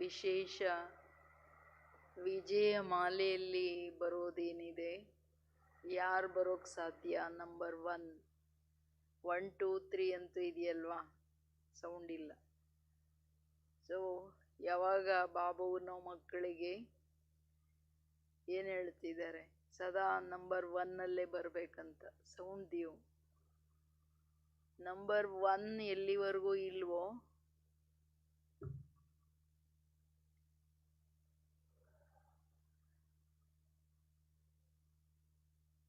ವಿಶೇಷ ವಿಜಯ ಮಾಲೆಯಲ್ಲಿ ಬರೋದೇನಿದೆ, ಯಾರು ಬರೋಕ್ಕೆ ಸಾಧ್ಯ? ನಂಬರ್ 1, 1, 2, 3 ಅಂತೂ ಇದೆಯಲ್ವಾ, ಸೌಂಡ್ ಇಲ್ಲ. ಸೊ ಯಾವಾಗ ಬಾಬುವು ನಾವು ಮಕ್ಕಳಿಗೆ ಏನು ಹೇಳ್ತಿದ್ದಾರೆ, ಸದಾ ನಂಬರ್ 1 ಬರಬೇಕಂತ. ಸೌಂಡ್ ದೀವು ನಂಬರ್ 1 ಎಲ್ಲಿವರೆಗೂ ಇಲ್ವೋ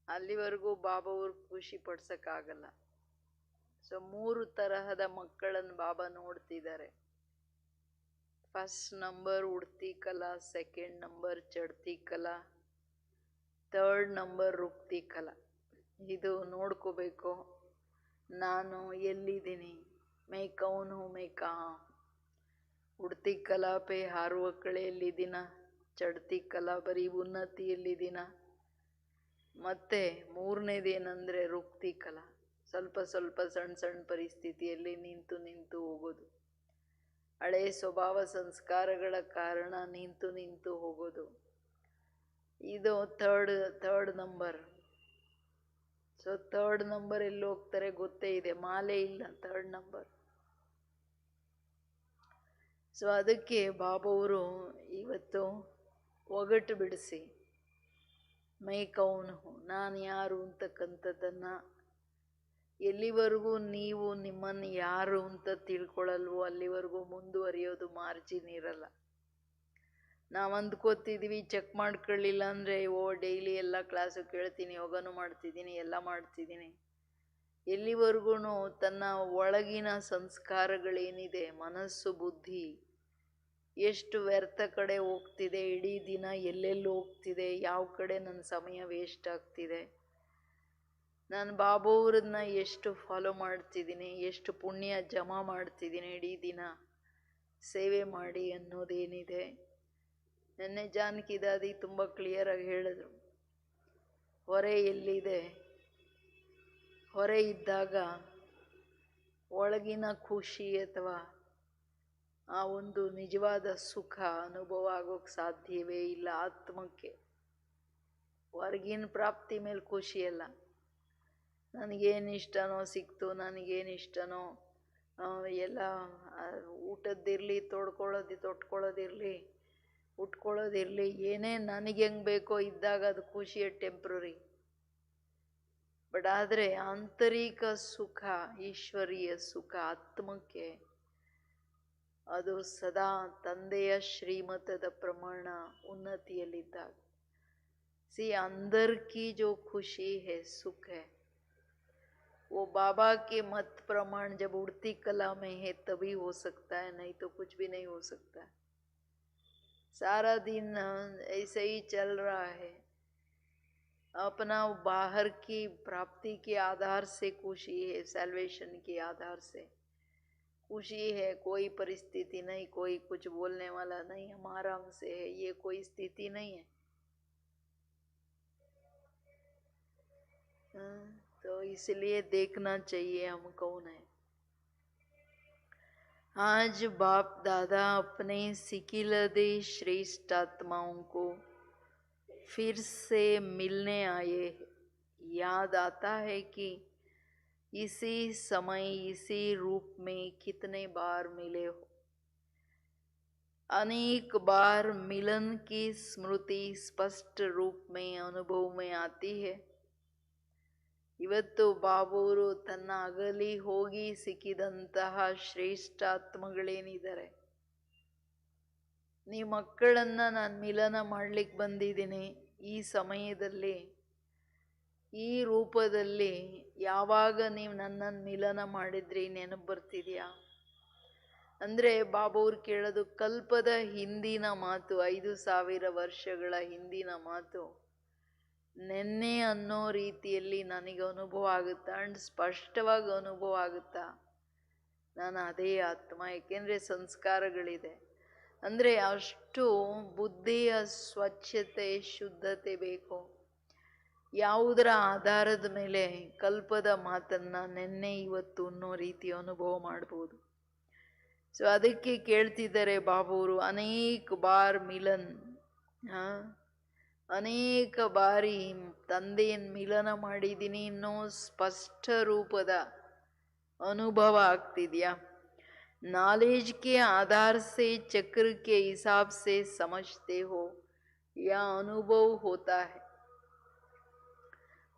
ಅಲ್ಲಿವರೆಗೂ ಬಾಬಾವ್ರು ಖುಷಿ ಪಡ್ಸಕ್ಕಾಗಲ್ಲ. ಸೊ 3 ತರಹದ ಮಕ್ಕಳನ್ನು ಬಾಬಾ ನೋಡ್ತಿದ್ದಾರೆ. ಫಸ್ಟ್ ನಂಬರ್ ಉಡ್ತಿ ಕಲಾ, ಸೆಕೆಂಡ್ ನಂಬರ್ ಚಡ್ತಿ ಕಲಾ, ಥರ್ಡ್ ನಂಬರ್ ರುಕ್ತಿ ಕಲಾ. ಇದು ನೋಡ್ಕೋಬೇಕು, ನಾನು ಎಲ್ಲಿದ್ದೀನಿ, ಮೈ ಕೌನ್ ಹೂ ಮೈ ಕಹಾ. ಉಡ್ತಿ ಕಲಾ ಪೇ ಹಾರುವ ಕಳೆಯಲ್ಲಿದ್ದೀನ, ಚಡ್ತಿ ಕಲಾ ಬರೀ ಉನ್ನತಿಯಲ್ಲಿದ್ದೀನ. ಮತ್ತೆ ಮೂರನೇದೇನೆಂದರೆ ರುಕ್ತಿ ಕಲಾ, ಸ್ವಲ್ಪ ಸ್ವಲ್ಪ ಸಣ್ಣ ಸಣ್ಣ ಪರಿಸ್ಥಿತಿಯಲ್ಲಿ ನಿಂತು ಹೋಗೋದು, ಹಳೆ ಸ್ವಭಾವ ಸಂಸ್ಕಾರಗಳ ಕಾರಣ ನಿಂತು ಹೋಗೋದು. ಇದು third number. So third number ಎಲ್ಲಿ ಹೋಗ್ತಾರೆ ಗೊತ್ತೇ ಇದೆ, ಮಾಲೆ ಇಲ್ಲ ಥರ್ಡ್ ನಂಬರ್. ಸೊ ಅದಕ್ಕೆ ಬಾಬಾವರು ಇವತ್ತು ಒಗಟು ಬಿಡಿಸಿ ಮೈ ಕೌನ್ ಹೂ, ನಾನು ಯಾರು ಅಂತಕ್ಕಂಥದ್ದನ್ನು ಎಲ್ಲಿವರೆಗೂ ನೀವು ನಿಮ್ಮನ್ನು ಯಾರು ಅಂತ ತಿಳ್ಕೊಳ್ಳಲ್ವೋ ಅಲ್ಲಿವರೆಗೂ ಮುಂದುವರಿಯೋದು ಮಾರ್ಜಿನ್ ಇರಲ್ಲ. ನಾವು ಅಂದ್ಕೋತಿದ್ವಿ ಚೆಕ್ ಮಾಡ್ಕೊಳ್ಳಿಲ್ಲ ಅಂದರೆ ಡೈಲಿ ಎಲ್ಲ ಕ್ಲಾಸು ಕೇಳ್ತೀನಿ, ಯೋಗನೂ ಮಾಡ್ತಿದ್ದೀನಿ, ಎಲ್ಲ ಮಾಡ್ತಿದ್ದೀನಿ. ಎಲ್ಲಿವರೆಗೂ ತನ್ನ ಒಳಗಿನ ಸಂಸ್ಕಾರಗಳೇನಿದೆ, ಮನಸ್ಸು ಬುದ್ಧಿ ಎಷ್ಟು ವ್ಯರ್ಥ ಕಡೆ ಹೋಗ್ತಿದೆ, ಇಡೀ ದಿನ ಎಲ್ಲೆಲ್ಲಿ ಹೋಗ್ತಿದೆ, ಯಾವ ಕಡೆ ನನ್ನ ಸಮಯ ವೇಸ್ಟ್ ಆಗ್ತಿದೆ, ನಾನು ಬಾಬಾವ್ರನ್ನ ಎಷ್ಟು ಫಾಲೋ ಮಾಡ್ತಿದ್ದೀನಿ, ಎಷ್ಟು ಪುಣ್ಯ ಜಮಾ ಮಾಡ್ತಿದ್ದೀನಿ ಇಡೀ ದಿನ ಸೇವೆ ಮಾಡಿ ಅನ್ನೋದೇನಿದೆ. ನೆನ್ನೆ ಜಾನಕಿ ದಾದಿ ತುಂಬ ಕ್ಲಿಯರಾಗಿ ಹೇಳಿದ್ರು, ಹೊರೆ ಎಲ್ಲಿದೆ, ಹೊರೆ ಇದ್ದಾಗ ಒಳಗಿನ ಖುಷಿ ಅಥವಾ ಆ ಒಂದು ನಿಜವಾದ ಸುಖ ಅನುಭವ ಆಗೋಕ್ಕೆ ಸಾಧ್ಯವೇ ಇಲ್ಲ. ಆತ್ಮಕ್ಕೆ ಹೊರಗಿನ ಪ್ರಾಪ್ತಿ ಮೇಲೆ ಖುಷಿ ಅಲ್ಲ. ನನಗೇನು ಇಷ್ಟನೋ ಸಿಕ್ತು, ನನಗೇನು ಇಷ್ಟನೋ ಎಲ್ಲ ಊಟದ್ದಿರಲಿ, ತೊಟ್ಕೊಳ್ಳೋದಿರಲಿ, ಉಟ್ಕೊಳ್ಳೋದಿರಲಿ, ಏನೇ ನನಗೆ ಹೆಂಗೆ ಬೇಕೋ ಇದ್ದಾಗ ಅದು ಖುಷಿಯ ಟೆಂಪ್ರರಿ. ಬಟ್ ಆದರೆ ಆಂತರಿಕ ಸುಖ, ಈಶ್ವರೀಯ ಸುಖ ಆತ್ಮಕ್ಕೆ ಅದು ಸದಾ ತಂದೆಯ ಶ್ರೀಮತದ ಪ್ರಮಾಣ ಉನ್ನತಿಯಲ್ಲಿದ್ದಾಗ. सी अंदर की जो खुशी है, सुख है, वो बाबा के मत प्रमाण जब उड़ती कला में है तभी हो सकता है, नहीं तो कुछ भी नहीं हो सकता है. सारा दिन ऐसे ही चल रहा है, अपना बाहर की प्राप्ति के आधार से खुशी है, सैल्वेशन के आधार से खुशी है. कोई परिस्थिति नहीं, कोई कुछ बोलने वाला नहीं, हम आराम से है, ये कोई स्थिति नहीं है. तो इसलिए देखना चाहिए हम कौन है. आज बाप दादा अपने सिकिलदे श्रेष्ठ आत्माओं को फिर से मिलने आए. याद आता है कि इसी समय इसी रूप में कितने बार मिले हो. अनेक बार मिलन की स्मृति स्पष्ट रूप में अनुभव में आती है. ಇವತ್ತು ಬಾಬುವರು ತನ್ನ ಅಗಲಿ ಹೋಗಿ ಸಿಕ್ಕಿದಂತಹ ಶ್ರೇಷ್ಠಾತ್ಮಗಳೇನಿದ್ದಾರೆ, ನೀವು ಮಕ್ಕಳನ್ನು ನಾನು ಮಿಲನ ಮಾಡ್ಲಿಕ್ಕೆ ಬಂದಿದ್ದೀನಿ, ಈ ಸಮಯದಲ್ಲಿ ಈ ರೂಪದಲ್ಲಿ ಯಾವಾಗ ನೀವು ನನ್ನನ್ನು ಮಿಲನ ಮಾಡಿದ್ರಿ ನೆನಪು ಬರ್ತಿದೆಯಾ ಅಂದರೆ ಬಾಬುವ್ರು ಕೇಳೋದು ಕಲ್ಪದ ಹಿಂದಿನ ಮಾತು, 5000 ವರ್ಷಗಳ ಹಿಂದಿನ ಮಾತು ನೆನ್ನೆ ಅನ್ನೋ ರೀತಿಯಲ್ಲಿ ನನಗೆ ಅನುಭವ ಆಗುತ್ತಾ, ಅಂಡ್ ಸ್ಪಷ್ಟವಾಗಿ ಅನುಭವ ಆಗುತ್ತಾ, ನಾನು ಅದೇ ಆತ್ಮ. ಏಕೆಂದರೆ ಸಂಸ್ಕಾರಗಳಿದೆ. ಅಂದರೆ ಅಷ್ಟು ಬುದ್ಧಿಯ ಸ್ವಚ್ಛತೆ, ಶುದ್ಧತೆ ಬೇಕು. ಯಾವುದರ ಆಧಾರದ ಮೇಲೆ ಕಲ್ಪದ ಮಾತನ್ನು ನೆನ್ನೆ ಇವತ್ತು ಅನ್ನೋ ರೀತಿ ಅನುಭವ ಮಾಡ್ಬೋದು. ಸೊ ಅದಕ್ಕೆ ಕೇಳ್ತಿದ್ದಾರೆ ಬಾಬುವರು, ಅನೇಕ ಬಾರ್ ಮಿಲನ್, ಅನೇಕ ಬಾರಿ ತಂದೆಯನ್ನು ಮಿಲನ ಮಾಡಿದ್ದೀನಿ ಅನ್ನೋ ಸ್ಪಷ್ಟ ರೂಪದ अनुभव ಆಗ್ತಿದ್ಯಾ? नॉलेज के आधार से चक्र के हिसाब से समझते हो या अनुभव होता है?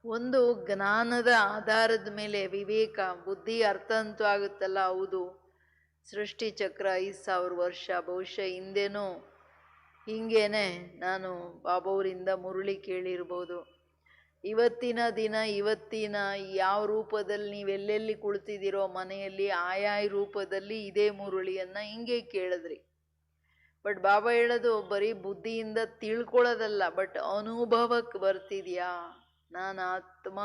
ಒಂದು ಜ್ಞಾನದ ಆಧಾರದ ಮೇಲೆ ವಿವೇಕ ಬುದ್ಧಿ ಅರ್ಥ ಅಂತೂ ಆಗುತ್ತಲ್ಲ, ಹೌದು ಸೃಷ್ಟಿ ಚಕ್ರ 5000 ವರ್ಷ, ಬಹುಶಃ ಹಿಂದೆನೋ ಹಿಂಗೇನೆ ನಾನು ಬಾಬಾವರಿಂದ ಮುರುಳಿ ಕೇಳಿರ್ಬೋದು. ಇವತ್ತಿನ ದಿನ, ಇವತ್ತಿನ ಯಾವ ರೂಪದಲ್ಲಿ ನೀವೆಲ್ಲೆಲ್ಲಿ ಕುಳಿತಿದ್ದೀರೋ ಮನೆಯಲ್ಲಿ ಆಯಾಯ ರೂಪದಲ್ಲಿ ಇದೇ ಮುರುಳಿಯನ್ನ ಹಿಂಗೆ ಕೇಳಿದ್ರಿ. ಬಟ್ ಬಾಬಾ ಹೇಳೋದು ಬರೀ ಬುದ್ಧಿಯಿಂದ ತಿಳ್ಕೊಳ್ಳೋದಲ್ಲ, ಬಟ್ ಅನುಭವಕ್ಕೆ ಬರ್ತಿದ್ಯಾ? ನಾನು ಆತ್ಮ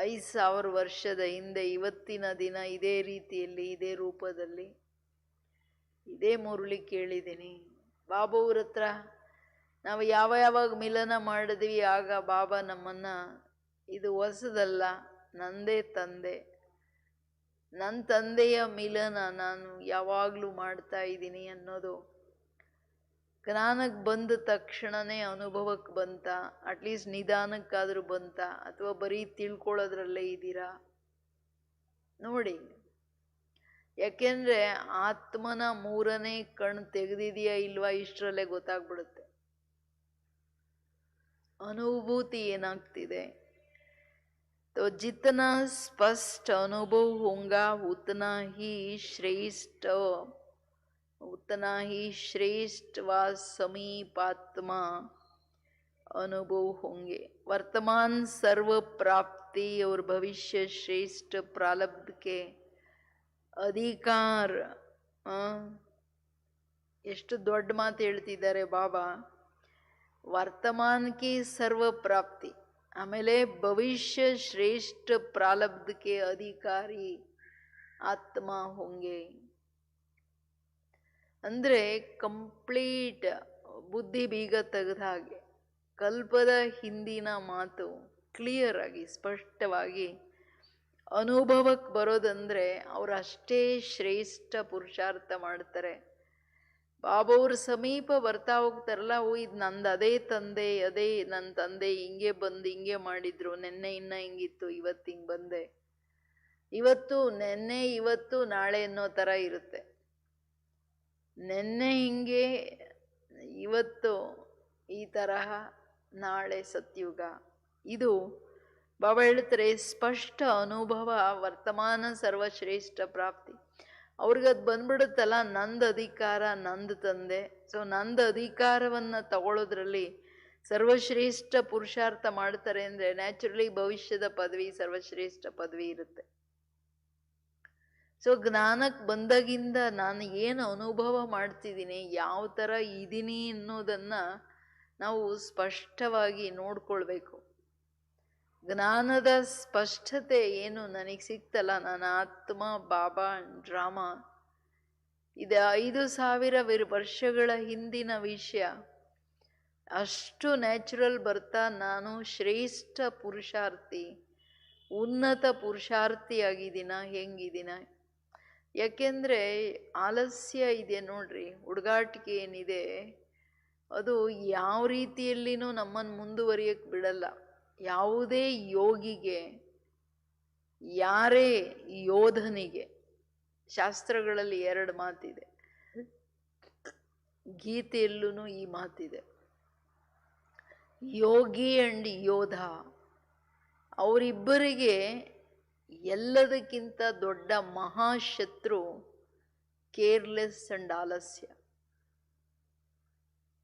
5000 ವರ್ಷದ ಹಿಂದೆ ಇವತ್ತಿನ ದಿನ ಇದೇ ರೀತಿಯಲ್ಲಿ ಇದೇ ರೂಪದಲ್ಲಿ ಇದೇ ಮುರುಳಿ ಕೇಳಿದ್ದೀನಿ. ಬಾಬಾವ್ರ ಹತ್ರ ನಾವು ಯಾವಾಗ ಮಿಲನ ಮಾಡಿದ್ವಿ ಆಗ ಬಾಬಾ ನಮ್ಮನ್ನ ಇದು ಹೊಸದಲ್ಲ, ನಂದೇ ತಂದೆ, ನನ್ನ ತಂದೆಯ ಮಿಲನ ನಾನು ಯಾವಾಗಲೂ ಮಾಡ್ತಾ ಇದ್ದೀನಿ ಅನ್ನೋದು ಜ್ಞಾನಕ್ಕೆ ಬಂದ ತಕ್ಷಣನೇ ಅನುಭವಕ್ಕೆ ಬಂತ? ಅಟ್ಲೀಸ್ಟ್ ನಿಧಾನಕ್ಕಾದ್ರೂ ಬಂತ? ಅಥವಾ ಬರೀ ತಿಳ್ಕೊಳ್ಳೋದ್ರಲ್ಲೇ ಇದ್ದೀರಾ? ನೋಡಿ, ಯಾಕೆಂದ್ರೆ ಆತ್ಮನ ಮೂರನೇ ಕಣ್ಣು ತೆಗೆದಿದೆಯಾ ಇಲ್ವಾ ಇಷ್ಟರಲ್ಲೇ ಗೊತ್ತಾಗ್ಬಿಡುತ್ತೆ ಅನುಭೂತಿ ಏನಾಗ್ತಿದೆ. तो जितना स्पष्ट अनुभव होगा उतना ही श्रेष्ठ व समीपात्मा अनुभव होंगे. वर्तमान सर्व प्राप्ति और भविष्य श्रेष्ठ प्रारब्ध के अधिकार. ಎಷ್ಟು ದೊಡ್ಡ ಮಾತು ಹೇಳ್ತಿದ್ದಾರೆ ಬಾಬಾ. ವರ್ತಮಾನಕ್ಕೆ ಸರ್ವ ಪ್ರಾಪ್ತಿ, ಆಮೇಲೆ ಭವಿಷ್ಯ ಶ್ರೇಷ್ಠ ಪ್ರಾರಬ್ಧಕ್ಕೆ ಅಧಿಕಾರಿ ಆತ್ಮ ಹೊಂಗೆ. ಅಂದ್ರೆ ಕಂಪ್ಲೀಟ್ ಬುದ್ಧಿ ಬೀಗ ತೆಗೆದ ಹಾಗೆ ಕಲ್ಪದ ಹಿಂದಿನ ಮಾತು ಕ್ಲಿಯರ್ ಆಗಿ ಸ್ಪಷ್ಟವಾಗಿ ಅನುಭವಕ್ಕೆ ಬರೋದಂದ್ರೆ ಅವ್ರು ಅಷ್ಟೇ ಶ್ರೇಷ್ಠ ಪುರುಷಾರ್ಥ ಮಾಡ್ತಾರೆ. ಬಾಬಾವ್ರ ಸಮೀಪ ಬರ್ತಾ ಹೋಗ್ತಾರಲ್ಲ, ಓ ಇದು ನಂದು ಅದೇ ತಂದೆ, ಅದೇ ನನ್ನ ತಂದೆ ಹಿಂಗೆ ಬಂದು ಹಿಂಗೆ ಮಾಡಿದ್ರು, ನೆನ್ನೆ ಇನ್ನ ಹಿಂಗಿತ್ತು, ಇವತ್ತು ಹಿಂಗೆ ಬಂದೆ, ಇವತ್ತು ನೆನ್ನೆ ಇವತ್ತು ನಾಳೆ ಅನ್ನೋ ಥರ ಇರುತ್ತೆ. ನೆನ್ನೆ ಹಿಂಗೆ, ಇವತ್ತು ಈ ತರಹ, ನಾಳೆ ಸತ್ಯುಗ. ಇದು ಬಾಬಾ ಹೇಳ್ತಾರೆ ಸ್ಪಷ್ಟ ಅನುಭವ, ವರ್ತಮಾನ ಸರ್ವಶ್ರೇಷ್ಠ ಪ್ರಾಪ್ತಿ. ಅವ್ರಿಗದು ಬಂದ್ಬಿಡುತ್ತಲ್ಲ, ನಂದು ಅಧಿಕಾರ, ನಂದು ತಂದೆ. ಸೊ ನಂದು ಅಧಿಕಾರವನ್ನು ತಗೊಳ್ಳೋದ್ರಲ್ಲಿ ಸರ್ವಶ್ರೇಷ್ಠ ಪುರುಷಾರ್ಥ ಮಾಡ್ತಾರೆ ಅಂದರೆ ನ್ಯಾಚುರಲಿ ಭವಿಷ್ಯದ ಪದವಿ ಸರ್ವಶ್ರೇಷ್ಠ ಪದವಿ ಇರುತ್ತೆ. ಸೊ ಜ್ಞಾನಕ್ಕೆ ಬಂದಾಗಿಂದ ನಾನು ಏನು ಅನುಭವ ಮಾಡ್ತಿದ್ದೀನಿ, ಯಾವ ಥರ ಇದ್ದೀನಿ ಅನ್ನೋದನ್ನ ನಾವು ಸ್ಪಷ್ಟವಾಗಿ ನೋಡ್ಕೊಳ್ಬೇಕು. ಜ್ಞಾನದ ಸ್ಪಷ್ಟತೆ ಏನು ನನಗೆ ಸಿಕ್ತಲ್ಲ, ನಾನು ಆತ್ಮ ಬಾಬಾ ಡ್ರಾಮಾ, ಇದು 5000 ವರ್ಷಗಳ ಹಿಂದಿನ ವಿಷಯ. ಅಷ್ಟು ನ್ಯಾಚುರಲ್ ಬರ್ತಾ ನಾನು ಶ್ರೇಷ್ಠ ಪುರುಷಾರ್ಥಿ, ಉನ್ನತ ಪುರುಷಾರ್ಥಿಯಾಗಿದ್ದೀನ, ಹೆಂಗಿದ್ದೀನ? ಯಾಕೆಂದರೆ ಆಲಸ್ಯ ಇದೆ ನೋಡ್ರಿ, ಹುಡುಗಾಟಿಕೆ ಏನಿದೆ ಅದು ಯಾವ ರೀತಿಯಲ್ಲಿನೂ ನಮ್ಮನ್ನು ಮುಂದುವರಿಯಕ್ಕೆ ಬಿಡಲ್ಲ. ಯಾವುದೇ ಯೋಗಿಗೆ, ಯಾರೇ ಯೋಧನಿಗೆ, ಶಾಸ್ತ್ರಗಳಲ್ಲಿ 2 ಮಾತಿದೆ, ಗೀತೆಯಲ್ಲೂ ಈ ಮಾತಿದೆ, ಯೋಗಿ ಅಂಡ್ ಯೋಧ. ಅವರಿಬ್ಬರಿಗೆ ಎಲ್ಲದಕ್ಕಿಂತ ದೊಡ್ಡ ಮಹಾಶತ್ರು ಕೇರ್ಲೆಸ್ ಅಂಡ್ ಆಲಸ್ಯ.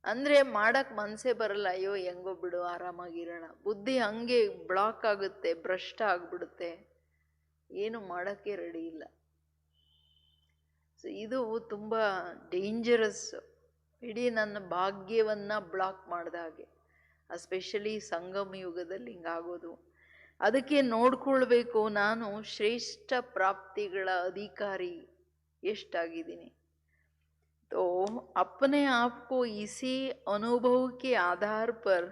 ಅಂದ್ರೆ ಮಾಡಕ್ ಮನಸ್ಸೇ ಬರಲ್ಲ, ಅಯ್ಯೋ ಹೆಂಗೋ ಬಿಡು ಆರಾಮಾಗಿರೋಣ. ಬುದ್ಧಿ ಹಂಗೆ ಬ್ಲಾಕ್ ಆಗುತ್ತೆ, ಭ್ರಷ್ಟ ಆಗ್ಬಿಡುತ್ತೆ, ಏನು ಮಾಡಕ್ಕೆ ರೆಡಿ ಇಲ್ಲ. ಸೊ ಇದು ತುಂಬಾ ಡೇಂಜರಸ್. ಇಡೀ ನನ್ನ ಭಾಗ್ಯವನ್ನ ಬ್ಲಾಕ್ ಮಾಡ್ದ ಹಾಗೆ, ಎಸ್ಪೆಷಲಿ ಸಂಗಮ ಯುಗದಲ್ಲಿ ಹಿಂಗಾಗೋದು. ಅದಕ್ಕೆ ನೋಡ್ಕೊಳ್ಬೇಕು, ನಾನು ಶ್ರೇಷ್ಠ ಪ್ರಾಪ್ತಿಗಳ ಅಧಿಕಾರಿ ಎಷ್ಟಾಗಿದ್ದೀನಿ. तो अपने आप को इसी अनुभव के आधार पर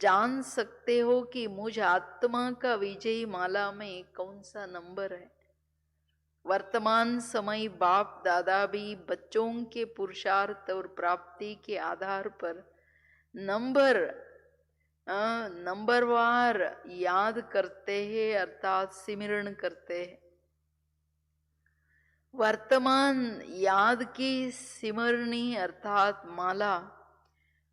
जान सकते हो कि मुझ आत्मा का विजय माला में कौन सा नंबर है. वर्तमान समय बाप दादा भी बच्चों के पुरुषार्थ और प्राप्ति के आधार पर नंबरवार याद करते हैं, अर्थात सिमरण करते हैं। वर्तमान याद की सिमरनी अर्थात माला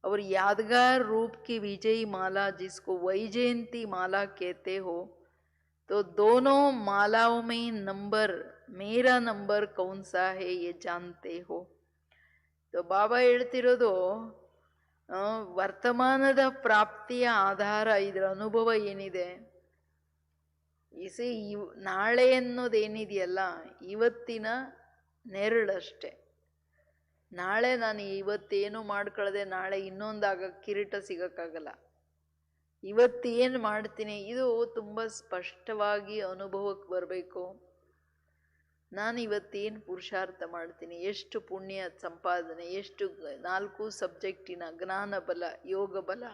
और यादगार रूप की विजयी माला, जिसको वैजयंती माला कहते हो, तो दोनों मालाओं में मेरा नंबर कौन सा है ये जानते हो। तो ಬಾಬಾ ಹೇಳ್ತಿರೋದು ವರ್ತಮಾನದ ಪ್ರಾಪ್ತಿಯ ಆಧಾರ, ಇದರ ಅನುಭವ ಏನಿದೆ, ನಾಳೆ ಅನ್ನೋದೇನಿದೆಯಲ್ಲ ಇವತ್ತಿನ ನೆರಳಷ್ಟೆ. ನಾಳೆ ನಾನು ಇವತ್ತೇನು ಮಾಡ್ಕೊಳ್ಳದೆ ನಾಳೆ ಇನ್ನೊಂದಾಗ ಕಿರೀಟ ಸಿಗಕ್ಕಾಗಲ್ಲ. ಇವತ್ತೇನು ಮಾಡ್ತೀನಿ ಇದು ತುಂಬ ಸ್ಪಷ್ಟವಾಗಿ ಅನುಭವಕ್ಕೆ ಬರಬೇಕು. ನಾನು ಇವತ್ತೇನು ಪುರುಷಾರ್ಥ ಮಾಡ್ತೀನಿ, ಎಷ್ಟು ಪುಣ್ಯ ಸಂಪಾದನೆ, ಎಷ್ಟು 4 ಸಬ್ಜೆಕ್ಟಿನ ಜ್ಞಾನ ಬಲ, ಯೋಗ ಬಲ,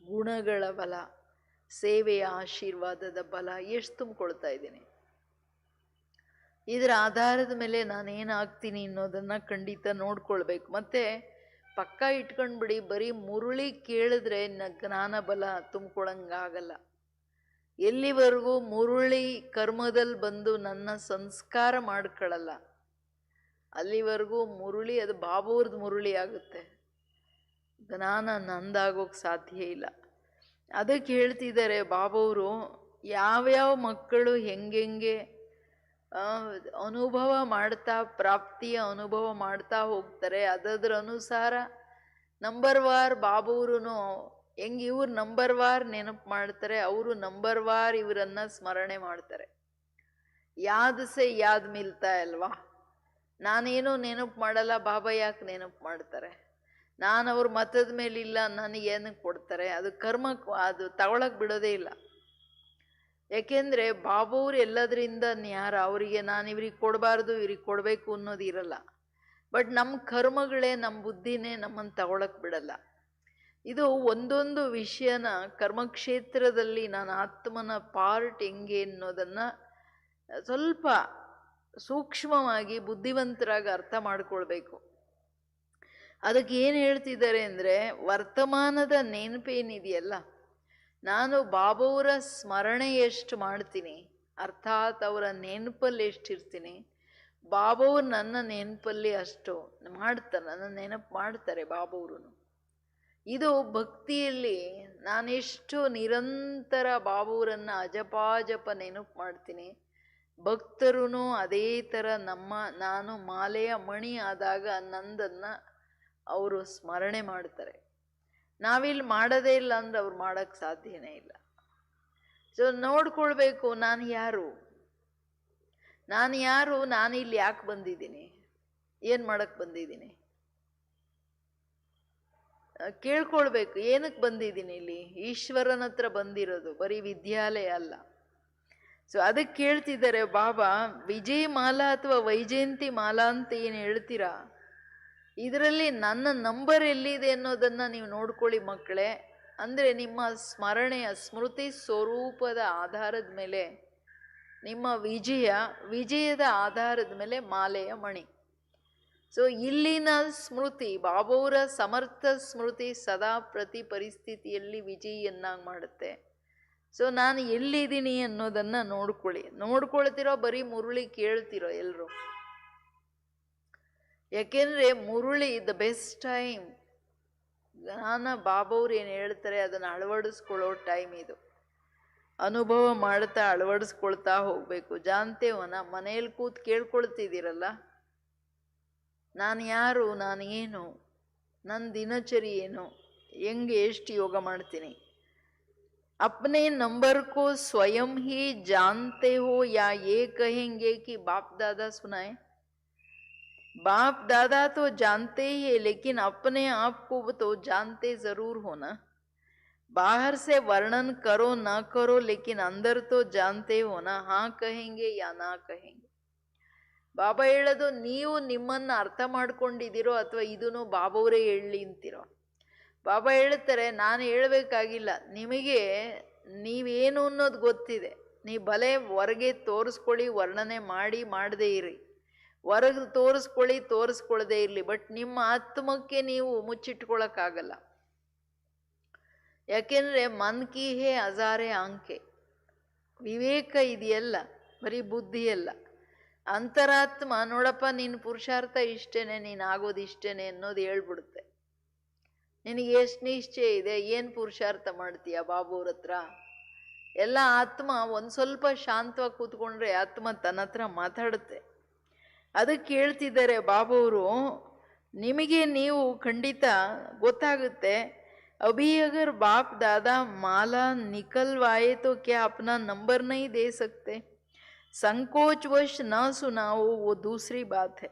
ಗುಣಗಳ ಬಲ, ಸೇವೆಯ ಆಶೀರ್ವಾದದ ಬಲ ಎಷ್ಟು ತುಂಬಿಕೊಳ್ತಾ ಇದ್ದೀನಿ. ಇದರ ಆಧಾರದ ಮೇಲೆ ನಾನೇನಾಗ್ತೀನಿ ಅನ್ನೋದನ್ನ ಖಂಡಿತ ನೋಡ್ಕೊಳ್ಬೇಕು. ಮತ್ತೆ ಪಕ್ಕ ಇಟ್ಕೊಂಡ್ಬಿಡಿ ಬರೀ ಮುರುಳಿ ಕೇಳಿದ್ರೆ ಜ್ಞಾನ ಬಲ ತುಂಬ್ಕೊಳಂಗಾಗಲ್ಲ. ಎಲ್ಲಿವರೆಗೂ ಮುರುಳಿ ಕರ್ಮದಲ್ಲಿ ಬಂದು ನನ್ನ ಸಂಸ್ಕಾರ ಮಾಡ್ಕೊಳ್ಳಲ್ಲ ಅಲ್ಲಿವರೆಗೂ ಮುರುಳಿ ಅದು ಬಾಬೂರ್ದು ಮುರುಳಿ ಆಗುತ್ತೆ, ಜ್ಞಾನ ನಂದಾಗೋಕ್ ಸಾಧ್ಯ ಇಲ್ಲ. ಅದಕ್ಕೆ ಹೇಳ್ತಿದ್ದಾರೆ ಬಾಬೂರು, ಯಾವ್ಯಾವ ಮಕ್ಕಳು ಹೆಂಗೆ ಅನುಭವ ಮಾಡ್ತಾ ಪ್ರಾಪ್ತಿಯ ಅನುಭವ ಮಾಡ್ತಾ ಹೋಗ್ತಾರೆ, ಅದರ ಅನುಸಾರ ನಂಬರ್ವಾರ್ ಬಾಬೂರುನು ಹೆಂಗೆ ಇವ್ರು ನಂಬರ್ವಾರ್ ನೆನಪು ಮಾಡ್ತಾರೆ, ಅವರು ನಂಬರ್ವಾರ್ ಇವರನ್ನ ಸ್ಮರಣೆ ಮಾಡ್ತಾರೆ. ಯಾದ್ ಸೆ ಯಾದ್ ಮಿಲ್ತಾ ಅಲ್ವಾ. ನಾನೇನು ನೆನಪು ಮಾಡಲ್ಲ, ಬಾಬಾ ಯಾಕೆ ನೆನಪು ಮಾಡ್ತಾರೆ? ನಾನು ಅವ್ರ ಮತದ ಮೇಲಿಲ್ಲ, ನನಗೇನಕ್ಕೆ ಕೊಡ್ತಾರೆ? ಅದು ಕರ್ಮ, ಅದು ತಗೊಳಕ್ ಬಿಡೋದೇ ಇಲ್ಲ. ಯಾಕೆಂದ್ರೆ ಬಾಬೂರು ಎಲ್ಲದರಿಂದ ನ್ಯಾರ, ಅವರಿಗೆ ನಾನು ಇವ್ರಿಗೆ ಕೊಡಬಾರ್ದು ಇವ್ರಿಗೆ ಕೊಡಬೇಕು ಅನ್ನೋದು ಇರಲ್ಲ. ಬಟ್ ನಮ್ಮ ಕರ್ಮಗಳೇ, ನಮ್ಮ ಬುದ್ಧಿನೇ ನಮ್ಮನ್ನು ತಗೊಳಕ್ ಬಿಡಲ್ಲ. ಇದು ಒಂದೊಂದು ವಿಷಯನ ಕರ್ಮಕ್ಷೇತ್ರದಲ್ಲಿ ನಾನು ಆತ್ಮನ ಪಾರ್ಟ್ ಹೆಂಗೆ ಅನ್ನೋದನ್ನ ಸ್ವಲ್ಪ ಸೂಕ್ಷ್ಮವಾಗಿ ಬುದ್ಧಿವಂತರಾಗಿ ಅರ್ಥ ಮಾಡ್ಕೊಳ್ಬೇಕು. ಅದಕ್ಕೆ ಏನು ಹೇಳ್ತಿದ್ದಾರೆ ಅಂದರೆ, ವರ್ತಮಾನದ ನೆನಪೇನಿದೆಯಲ್ಲ, ನಾನು ಬಾಬಾವರ ಸ್ಮರಣೆ ಎಷ್ಟು ಮಾಡ್ತೀನಿ, ಅರ್ಥಾತ್ ಅವರ ನೆನಪಲ್ಲಿ ಎಷ್ಟಿರ್ತೀನಿ, ಬಾಬಾವ್ರು ನನ್ನ ನೆನಪಲ್ಲಿ ಅಷ್ಟು ಮಾಡ್ತಾರೆ, ನನ್ನ ನೆನಪು ಮಾಡ್ತಾರೆ ಬಾಬಾವ್ರು. ಇದು ಭಕ್ತಿಯಲ್ಲಿ ನಾನೆಷ್ಟು ನಿರಂತರ ಬಾಬಾವ್ರನ್ನ ಅಜಪಾಜಪ ನೆನಪು ಮಾಡ್ತೀನಿ, ಭಕ್ತರು ಅದೇ ಥರ ನಾನು ಮಾಲೆಯ ಮಣಿ ಆದಾಗ ನಂದನ್ನ ಅವರು ಸ್ಮರಣೆ ಮಾಡ್ತಾರೆ. ನಾವಿಲ್ಲಿ ಮಾಡೋದೇ ಇಲ್ಲ ಅಂದ್ರೆ ಅವ್ರು ಮಾಡೋಕ್ಕೆ ಸಾಧ್ಯನೇ ಇಲ್ಲ. ಸೊ ನೋಡ್ಕೊಳ್ಬೇಕು, ನಾನು ಯಾರು, ನಾನಿಲ್ಲಿ ಯಾಕೆ ಬಂದಿದ್ದೀನಿ, ಏನು ಮಾಡಕ್ಕೆ ಬಂದಿದ್ದೀನಿ, ಕೇಳ್ಕೊಳ್ಬೇಕು. ಏನಕ್ಕೆ ಬಂದಿದ್ದೀನಿ ಇಲ್ಲಿ? ಈಶ್ವರನ ಹತ್ರ ಬಂದಿರೋದು, ಬರೀ ವಿದ್ಯಾಲಯ ಅಲ್ಲ. ಸೊ ಅದಕ್ಕೆ ಕೇಳ್ತಿದ್ದಾರೆ ಬಾಬಾ, ವಿಜಯ ಮಾಲಾ ಅಥವಾ ವೈಜಯಂತಿ ಮಾಲಾ ಅಂತ ಏನು ಹೇಳ್ತೀರಾ, ಇದರಲ್ಲಿ ನನ್ನ ನಂಬರ್ ಎಲ್ಲಿದೆ ಅನ್ನೋದನ್ನ ನೀವು ನೋಡ್ಕೊಳ್ಳಿ ಮಕ್ಕಳೇ. ಅಂದರೆ ನಿಮ್ಮ ಸ್ಮರಣೆಯ ಸ್ಮೃತಿ ಸ್ವರೂಪದ ಆಧಾರದ ಮೇಲೆ ನಿಮ್ಮ ವಿಜಯದ ಆಧಾರದ ಮೇಲೆ ಮಾಲೆಯ ಮಣಿ. ಸೊ ಇಲ್ಲಿನ ಸ್ಮೃತಿ, ಬಾಬಾವರ ಸಮರ್ಥ ಸ್ಮೃತಿ ಸದಾ ಪ್ರತಿ ಪರಿಸ್ಥಿತಿಯಲ್ಲಿ ವಿಜಯಿಯನ್ನಾಗಿ ಮಾಡುತ್ತೆ. ಸೊ ನಾನು ಎಲ್ಲಿದ್ದೀನಿ ಅನ್ನೋದನ್ನ ನೋಡ್ಕೊಳ್ತಿರೋ, ಬರೀ ಮುರುಳಿ ಕೇಳ್ತಿರೋ ಎಲ್ಲರೂ. ಯಾಕೆಂದ್ರೆ ಮುರುಳಿ ದ ಬೆಸ್ಟ್ ಟೈಮ್. ಜ್ಞಾನ ಬಾಬಾವ್ರು ಏನು ಹೇಳ್ತಾರೆ ಅದನ್ನು ಅಳವಡಿಸ್ಕೊಳ್ಳೋ ಟೈಮ್ ಇದು. ಅನುಭವ ಮಾಡ್ತಾ ಅಳವಡಿಸ್ಕೊಳ್ತಾ ಹೋಗ್ಬೇಕು. ಜಾನ್ತೇವನ ಮನೆಯಲ್ಲಿ ಕೂತ್ ಕೇಳ್ಕೊಳ್ತಿದ್ದೀರಲ್ಲ, ನಾನು ಯಾರು, ನಾನು ಏನು, ನನ್ನ ದಿನಚರಿ ಏನು, ಹೆಂಗೆ ಎಷ್ಟು ಯೋಗ ಮಾಡ್ತೀನಿ. अपने नंबर को स्वयं ही जानते हो या ये कहेंगे कि बाप दादा सुनाए? बाप दादा तो जानते ही है, लेकिन अपने आप को तो जानते जरूर हो ना. बाहर से वर्णन करो ना करो, लेकिन अंदर तो जानते हो ना. हाँ कहेंगे या ना कहेंगे. ಬಾಬಾ ಹೇಳೋದು, ನೀವು ನಿಮ್ಮನ್ನ ಅರ್ಥ ಮಾಡ್ಕೊಂಡಿದ್ದೀರೋ ಅಥವಾ ಇದನ್ನು ಬಾಬಾವರೇ ಹೇಳಲಿ ಅಂತೀರೋ. ಬಾಬಾ ಹೇಳ್ತಾರೆ, ನಾನು ಹೇಳಬೇಕಾಗಿಲ್ಲ, ನಿಮಗೆ ನೀವೇನು ಅನ್ನೋದು ಗೊತ್ತಿದೆ, ನೀ ಬಲೆ ಹೊರಗೆ ತೋರಿಸ್ಕೊಳ್ಳಿ, ವರ್ಣನೆ ಮಾಡಿ ಮಾಡದೇ ಇರಿ, ಹೊರಗೆ ತೋರಿಸ್ಕೊಳ್ಳದೆ ಇರಲಿ, ಬಟ್ ನಿಮ್ಮ ಆತ್ಮಕ್ಕೆ ನೀವು ಮುಚ್ಚಿಟ್ಕೊಳಕ್ಕಾಗಲ್ಲ. ಯಾಕೆಂದ್ರೆ ಮನ್ ಕಿ ಹೇ ಹಜಾರೆ ಆಂಕೆ, ವಿವೇಕ ಇದೆಯಲ್ಲ, ಬರೀ ಬುದ್ಧಿಯಲ್ಲ. ಅಂತರಾತ್ಮ ನೋಡಪ್ಪ ನಿನ್ನ ಪುರುಷಾರ್ಥ ಇಷ್ಟೇನೆ, ನೀನು ಆಗೋದು ಇಷ್ಟೇನೆ ಅನ್ನೋದು ಹೇಳ್ಬಿಡುತ್ತೆ. ನಿನಗೆ ಎಷ್ಟು ನಿಶ್ಚಯ ಇದೆ, ಏನು ಪುರುಷಾರ್ಥ ಮಾಡ್ತೀಯ ಬಾಬುವ್ರ ಹತ್ರ? ಎಲ್ಲ ಆತ್ಮ ಒಂದು ಸ್ವಲ್ಪ ಶಾಂತವಾಗಿ ಕೂತ್ಕೊಂಡ್ರೆ ಆತ್ಮ ತನ್ನ ಹತ್ರ ಮಾತಾಡುತ್ತೆ. ಅದಕ್ಕೆ ಹೇಳ್ತಿದ್ದಾರೆ ಬಾಬುವರು, ನಿಮಗೆ ನೀವು ಖಂಡಿತ ಗೊತ್ತಾಗುತ್ತೆ. अभी अगर बाप दादा माला निकलवाए तो क्या अपना नंबर नहीं दे सकते? संकोचवश न सुनाओ वो दूसरी बात है,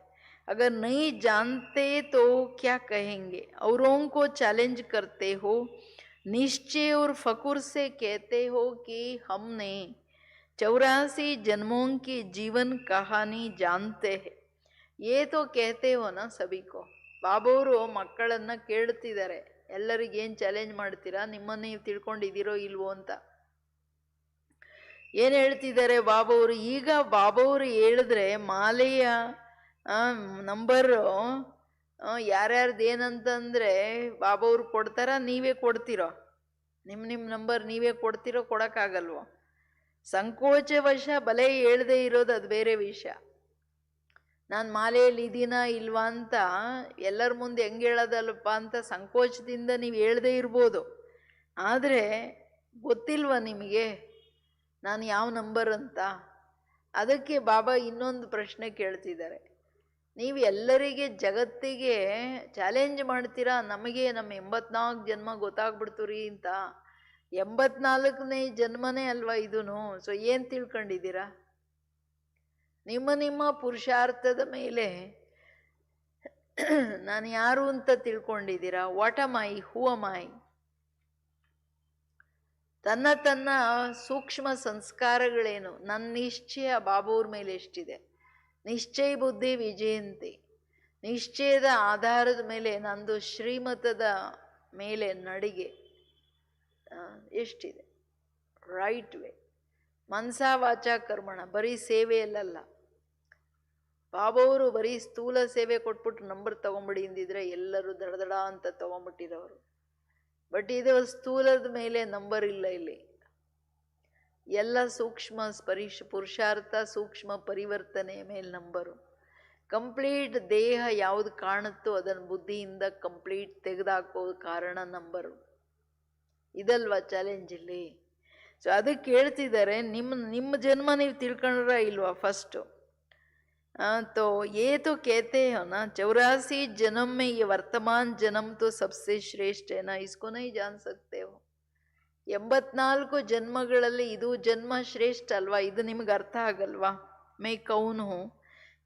अगर नहीं जानते तो क्या कहेंगे? औरों को चैलेंज करते हो, निश्चय और फकुर से कहते हो कि हमने 84 जन्मों की जीवन कहानी जानते हैं, ये तो कहते हो ना सभी को. ಬಾಬವರು ಮಕ್ಕಳನ್ನ ಕೇಳ್ತಿದ್ದಾರೆ, ಎಲ್ಲರಿಗೇನು ಚಾಲೆಂಜ್ ಮಾಡ್ತೀರಾ, ನಿಮ್ಮನ್ನು ನೀವು ತಿಳ್ಕೊಂಡಿದ್ದೀರೋ ಇಲ್ವೋ ಅಂತ. ಏನು ಹೇಳ್ತಿದ್ದಾರೆ ಬಾಬವರು? ಈಗ ಬಾಬವರು ಹೇಳಿದ್ರೆ ಮಾಲೆಯ ನಂಬರು ಯಾರ್ಯಾರ್ದು ಏನಂತಂದರೆ ಬಾಬವರು ಕೊಡ್ತಾರ, ನೀವೇ ಕೊಡ್ತೀರೋ? ನಿಮ್ಮ ನಂಬರ್ ನೀವೇ ಕೊಡ್ತೀರೋ? ಕೊಡೋಕ್ಕಾಗಲ್ವೋ? ಸಂಕೋಚವಶ ಬಲೆ ಹೇಳ್ದೆ ಇರೋದು ಅದು ಬೇರೆ ವಿಷಯ. ನಾನು ಮಾಲೆಯಲ್ಲಿ ಇದೀನಾ ಇಲ್ವಾ ಅಂತ ಎಲ್ಲರ ಮುಂದೆ ಹೆಂಗೆ ಹೇಳೋದಲ್ಲಪ್ಪ ಅಂತ ಸಂಕೋಚದಿಂದ ನೀವು ಹೇಳ್ದೇ ಇರ್ಬೋದು. ಆದರೆ ಗೊತ್ತಿಲ್ವ ನಿಮಗೆ ನಾನು ಯಾವ ನಂಬರ್ ಅಂತ? ಅದಕ್ಕೆ ಬಾಬಾ ಇನ್ನೊಂದು ಪ್ರಶ್ನೆ ಕೇಳ್ತಿದ್ದಾರೆ. ನೀವು ಎಲ್ಲರಿಗೆ ಜಗತ್ತಿಗೆ ಚಾಲೆಂಜ್ ಮಾಡ್ತೀರಾ, ನಮಗೆ ನಮ್ಮ 84 ಜನ್ಮ ಗೊತ್ತಾಗ್ಬಿಡ್ತು ರೀ ಅಂತ. 84ನೇ ಜನ್ಮನೇ ಅಲ್ವಾ ಇದೂ. ಸೊ ಏನು ತಿಳ್ಕೊಂಡಿದ್ದೀರಾ? ನಿಮ್ಮ ಪುರುಷಾರ್ಥದ ಮೇಲೆ ನಾನು ಯಾರು ಅಂತ ತಿಳ್ಕೊಂಡಿದ್ದೀರಾ? What am I, who am I? ತನ್ನ ಸೂಕ್ಷ್ಮ ಸಂಸ್ಕಾರಗಳೇನು? ನನ್ನ ನಿಶ್ಚಯ ಬಾಬುವ್ರ ಮೇಲೆ ಎಷ್ಟಿದೆ? ನಿಶ್ಚಯ ಬುದ್ಧಿ ವಿಜಯಂತಿ. ನಿಶ್ಚಯದ ಆಧಾರದ ಮೇಲೆ ನಂದು ಶ್ರೀಮತದ ಮೇಲೆ ನಡಿಗೆ ಎಷ್ಟಿದೆ? ರೈಟ್ ವೇ, ಮನಸಾ ವಾಚಾ ಕರ್ಮಣ. ಬರೀ ಸೇವೆಯಲ್ಲ. ಬಾಬವರು ಬರೀ ಸ್ಥೂಲ ಸೇವೆ ಕೊಟ್ಬಿಟ್ಟು ನಂಬರ್ ತೊಗೊಂಬಿಡಿ ಅಂದಿದ್ರೆ ಎಲ್ಲರೂ ದಡದಡ ಅಂತ ತೊಗೊಂಬಿಟ್ಟಿರೋರು. ಬಟ್ ಇದು ಸ್ಥೂಲದ ಮೇಲೆ ನಂಬರ್ ಇಲ್ಲ ಇಲ್ಲಿ. ಎಲ್ಲ ಸೂಕ್ಷ್ಮ ಪುರುಷಾರ್ಥ, ಸೂಕ್ಷ್ಮ ಪರಿವರ್ತನೆ ಮೇಲೆ ನಂಬರು. ಕಂಪ್ಲೀಟ್ ದೇಹ ಯಾವುದು ಕಾಣುತ್ತೋ ಅದನ್ನು ಬುದ್ಧಿಯಿಂದ ಕಂಪ್ಲೀಟ್ ತೆಗೆದಾಕೋ ಕಾರಣ ನಂಬರು. ಇದಲ್ವಾ ಚಾಲೆಂಜ್ ಇಲ್ಲಿ? ಸೊ ಅದಕ್ಕೆ ಹೇಳ್ತಿದ್ದಾರೆ, ನಿಮ್ಮ ಜನ್ಮ ನೀವು ತಿಳ್ಕೊಂಡ್ರ ಇಲ್ವಾ ಫಸ್ಟು? तो ये तो कहते हो ना 84 जन्म में ये वर्तमान जन्म तो सबसे श्रेष्ठ है ना, इसको नहीं जान सकते हो? 84 ಜನ್ಮಗಳಲ್ಲಿ ಇದು ಜನ್ಮ ಶ್ರೇಷ್ಠ ಅಲ್ವಾ? ಇದು ನಿಮ್ಗೆ ಅರ್ಥ ಆಗಲ್ವಾ? मैं कौन हूँ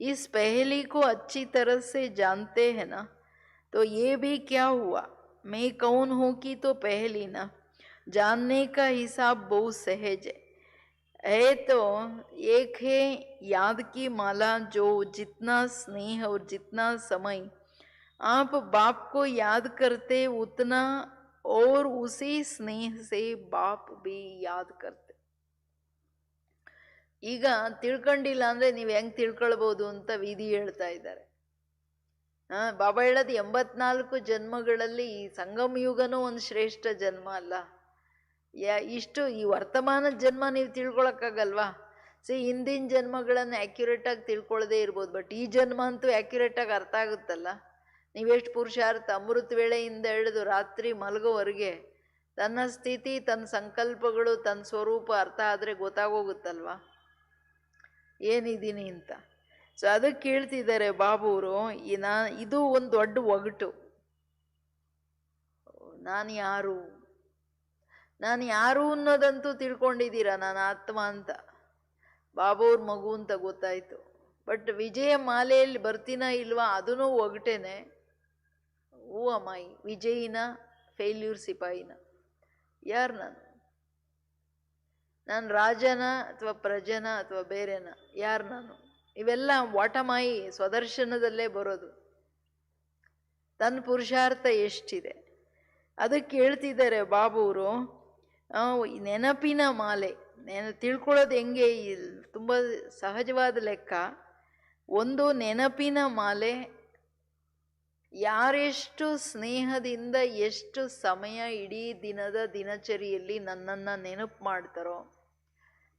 इस पहली को अच्छी तरह से जानते हैं ना, तो ये भी क्या हुआ? मैं कौन हूँ कि तो पहली ना, जानने का हिसाब बहुत सहज है तो एक है याद की माला, जो जितना स्नेह और जितना समय आप बाप को याद करते उतना और उसी स्नेह से बाप भी याद करते. ಈಗ ತಿಳ್ಕೊಂಡಿಲ್ಲ ಅಂದರೆ ನೀವು ಹೆಂಗೆ ತಿಳ್ಕೊಳ್ಬೋದು ಅಂತ ವಿಧಿ ಹೇಳ್ತಾ ಇದ್ದಾರೆ. ಬಾಬಾ ಹೇಳೋದು 84 ಜನ್ಮಗಳಲ್ಲಿ ಈ ಸಂಗಮ ಯುಗನೂ ಒಂದು ಶ್ರೇಷ್ಠ ಜನ್ಮ ಅಲ್ಲ? ಇಷ್ಟು ಈ ವರ್ತಮಾನದ ಜನ್ಮ ನೀವು ತಿಳ್ಕೊಳಕ್ಕಾಗಲ್ವಾ? ಹಿಂದಿನ ಜನ್ಮಗಳನ್ನು ಆ್ಯಕ್ಯುರೇಟಾಗಿ ತಿಳ್ಕೊಳ್ಳದೇ ಇರ್ಬೋದು, ಬಟ್ ಈ ಜನ್ಮ ಅಂತೂ ಆ್ಯಕ್ಯುರೇಟಾಗಿ ಅರ್ಥ ಆಗುತ್ತಲ್ಲ. ನೀವೆಷ್ಟು ಪುರುಷಾರ್ಥ ಅಮೃತ ವೇಳೆಯಿಂದ ಹಿಡಿದು ರಾತ್ರಿ ಮಲಗೋವರೆಗೆ ತನ್ನ ಸ್ಥಿತಿ, ತನ್ನ ಸಂಕಲ್ಪಗಳು, ತನ್ನ ಸ್ವರೂಪ ಅರ್ಥ ಆದರೆ ಗೊತ್ತಾಗೋಗುತ್ತಲ್ವ ಏನಿದ್ದೀನಿ ಅಂತ. ಸೊ ಅದಕ್ಕೆ ಕೇಳ್ತಿದ್ದಾರೆ ಬಾಬುವರು, ಇದು ಒಂದು ದೊಡ್ಡ ಒಗಟು. ನಾನು ಯಾರು ಅನ್ನೋದಂತೂ ತಿಳ್ಕೊಂಡಿದ್ದೀರಾ, ನಾನು ಆತ್ಮ ಅಂತ. ಬಾಬುವ್ರ ಮಗು ಅಂತ ಗೊತ್ತಾಯ್ತು. ಬಟ್ ವಿಜಯ ಮಾಲೆಯಲ್ಲಿ ಬರ್ತೀನ ಇಲ್ವಾ ಅದೂ ಒಗಟೇನೆ. ಹೂ ಅಮ್ಮಾಯಿ, ವಿಜಯಿನ ಫೇಲ್ಯೂರ್ ಸಿಪಾಯಿನ? ಯಾರು ನಾನು ರಾಜನ ಅಥವಾ ಪ್ರಜನ ಅಥವಾ ಬೇರೆನ? ಯಾರು ನಾನು? ಇವೆಲ್ಲ ವಾಟಮಾಯಿ ಸ್ವದರ್ಶನದಲ್ಲೇ ಬರೋದು. ತನ್ನ ಪುರುಷಾರ್ಥ ಎಷ್ಟಿದೆ ಅದಕ್ಕೆ ಹೇಳ್ತಿದ್ದಾರೆ ಬಾಬುವರು. ನೆನಪಿನ ಮಾಲೆ, ತಿಳ್ಕೊಳ್ಳೋದು ಹೆಂಗೆ, ತುಂಬ ಸಹಜವಾದ ಲೆಕ್ಕ. ಒಂದು ನೆನಪಿನ ಮಾಲೆ. ಯಾರೆಷ್ಟು ಸ್ನೇಹದಿಂದ ಎಷ್ಟು ಸಮಯ ಇಡೀ ದಿನದ ದಿನಚರಿಯಲ್ಲಿ ನನ್ನನ್ನು ನೆನಪು ಮಾಡ್ತಾರೋ,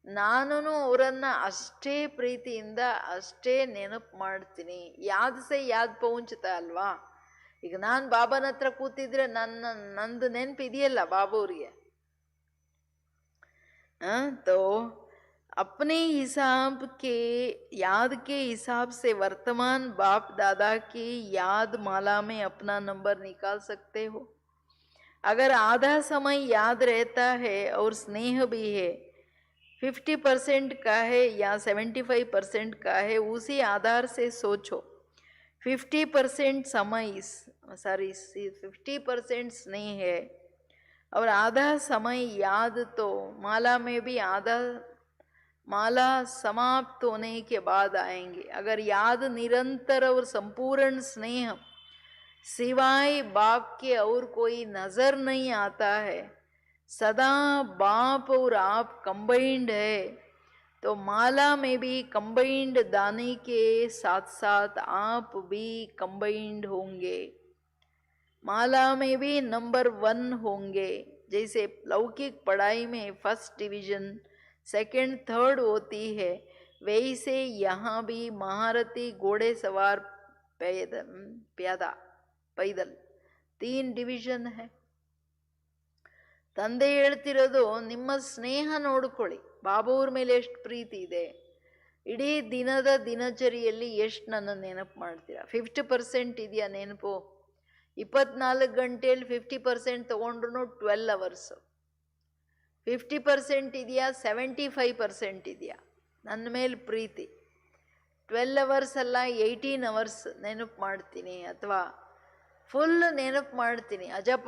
ನಾನು ಅವರನ್ನು ಅಷ್ಟೇ ಪ್ರೀತಿಯಿಂದ ಅಷ್ಟೇ ನೆನಪು ಮಾಡ್ತೀನಿ. ಯಾದ್ ಸೆ ಯಾದ್ ಪೌಂಚ್ತಾ ಅಲ್ವಾ. ಈಗ ನಾನು ಬಾಬಾನ ಹತ್ರ ಕೂತಿದ್ರೆ ನಂದು ನೆನಪು ಇದೆಯಲ್ಲ ಬಾಬೂರಿಗೆ. तो अपने हिसाब के याद के हिसाब से वर्तमान बाप दादा की याद माला में अपना नंबर निकाल सकते हो. अगर आधा समय याद रहता है और स्नेह भी है, 50% का है या 75% का है, उसी आधार से सोचो. 50% समय 50% स्नेह है और आधा समय याद. तो माला में भी आधा माला समाप्त होने के बाद आएंगे. अगर याद निरंतर और संपूर्ण स्नेह सिवाय बाप के और कोई नजर नहीं आता है, सदा बाप और आप कंबाइंड है, तो माला में भी कंबाइंड दाने के साथ साथ आप भी कंबाइंड होंगे. माला में भी नंबर 1 होंगे. जैसे लौकिक पढ़ाई में फर्स्ट डिवीजन, सेकंड, थर्ड होती है, वैसे यहाँ भी महारथी, घोड़े सवार, पैदल 3 डिवीजन है. ತಂದೆ ಹೇಳ್ತಿರೋದು, ನಿಮ್ಮ ಸ್ನೇಹ ನೋಡ್ಕೊಳ್ಳಿ. ಬಾಬೂವ್ರ ಮೇಲೆ ಎಷ್ಟು ಪ್ರೀತಿ ಇದೆ, ಇಡೀ ದಿನದ ದಿನಚರಿಯಲ್ಲಿ ಎಷ್ಟು ನನ್ನ ನೆನಪು ಮಾಡ್ತೀರಾ. 50% ಇದೆಯಾ ನೆನಪು? 24 ಗಂಟೆಯಲ್ಲಿ 50% ತೊಗೊಂಡ್ರು 12 hours. 50% ಇದೆಯಾ? 75% ಇದೆಯಾ ನನ್ನ ಮೇಲೆ ಪ್ರೀತಿ? 12 hours ಅಲ್ಲ, 18 hours ನೆನಪು ಮಾಡ್ತೀನಿ, ಅಥವಾ ಫುಲ್ ನೆನಪು ಮಾಡ್ತೀನಿ. ಅಜಪ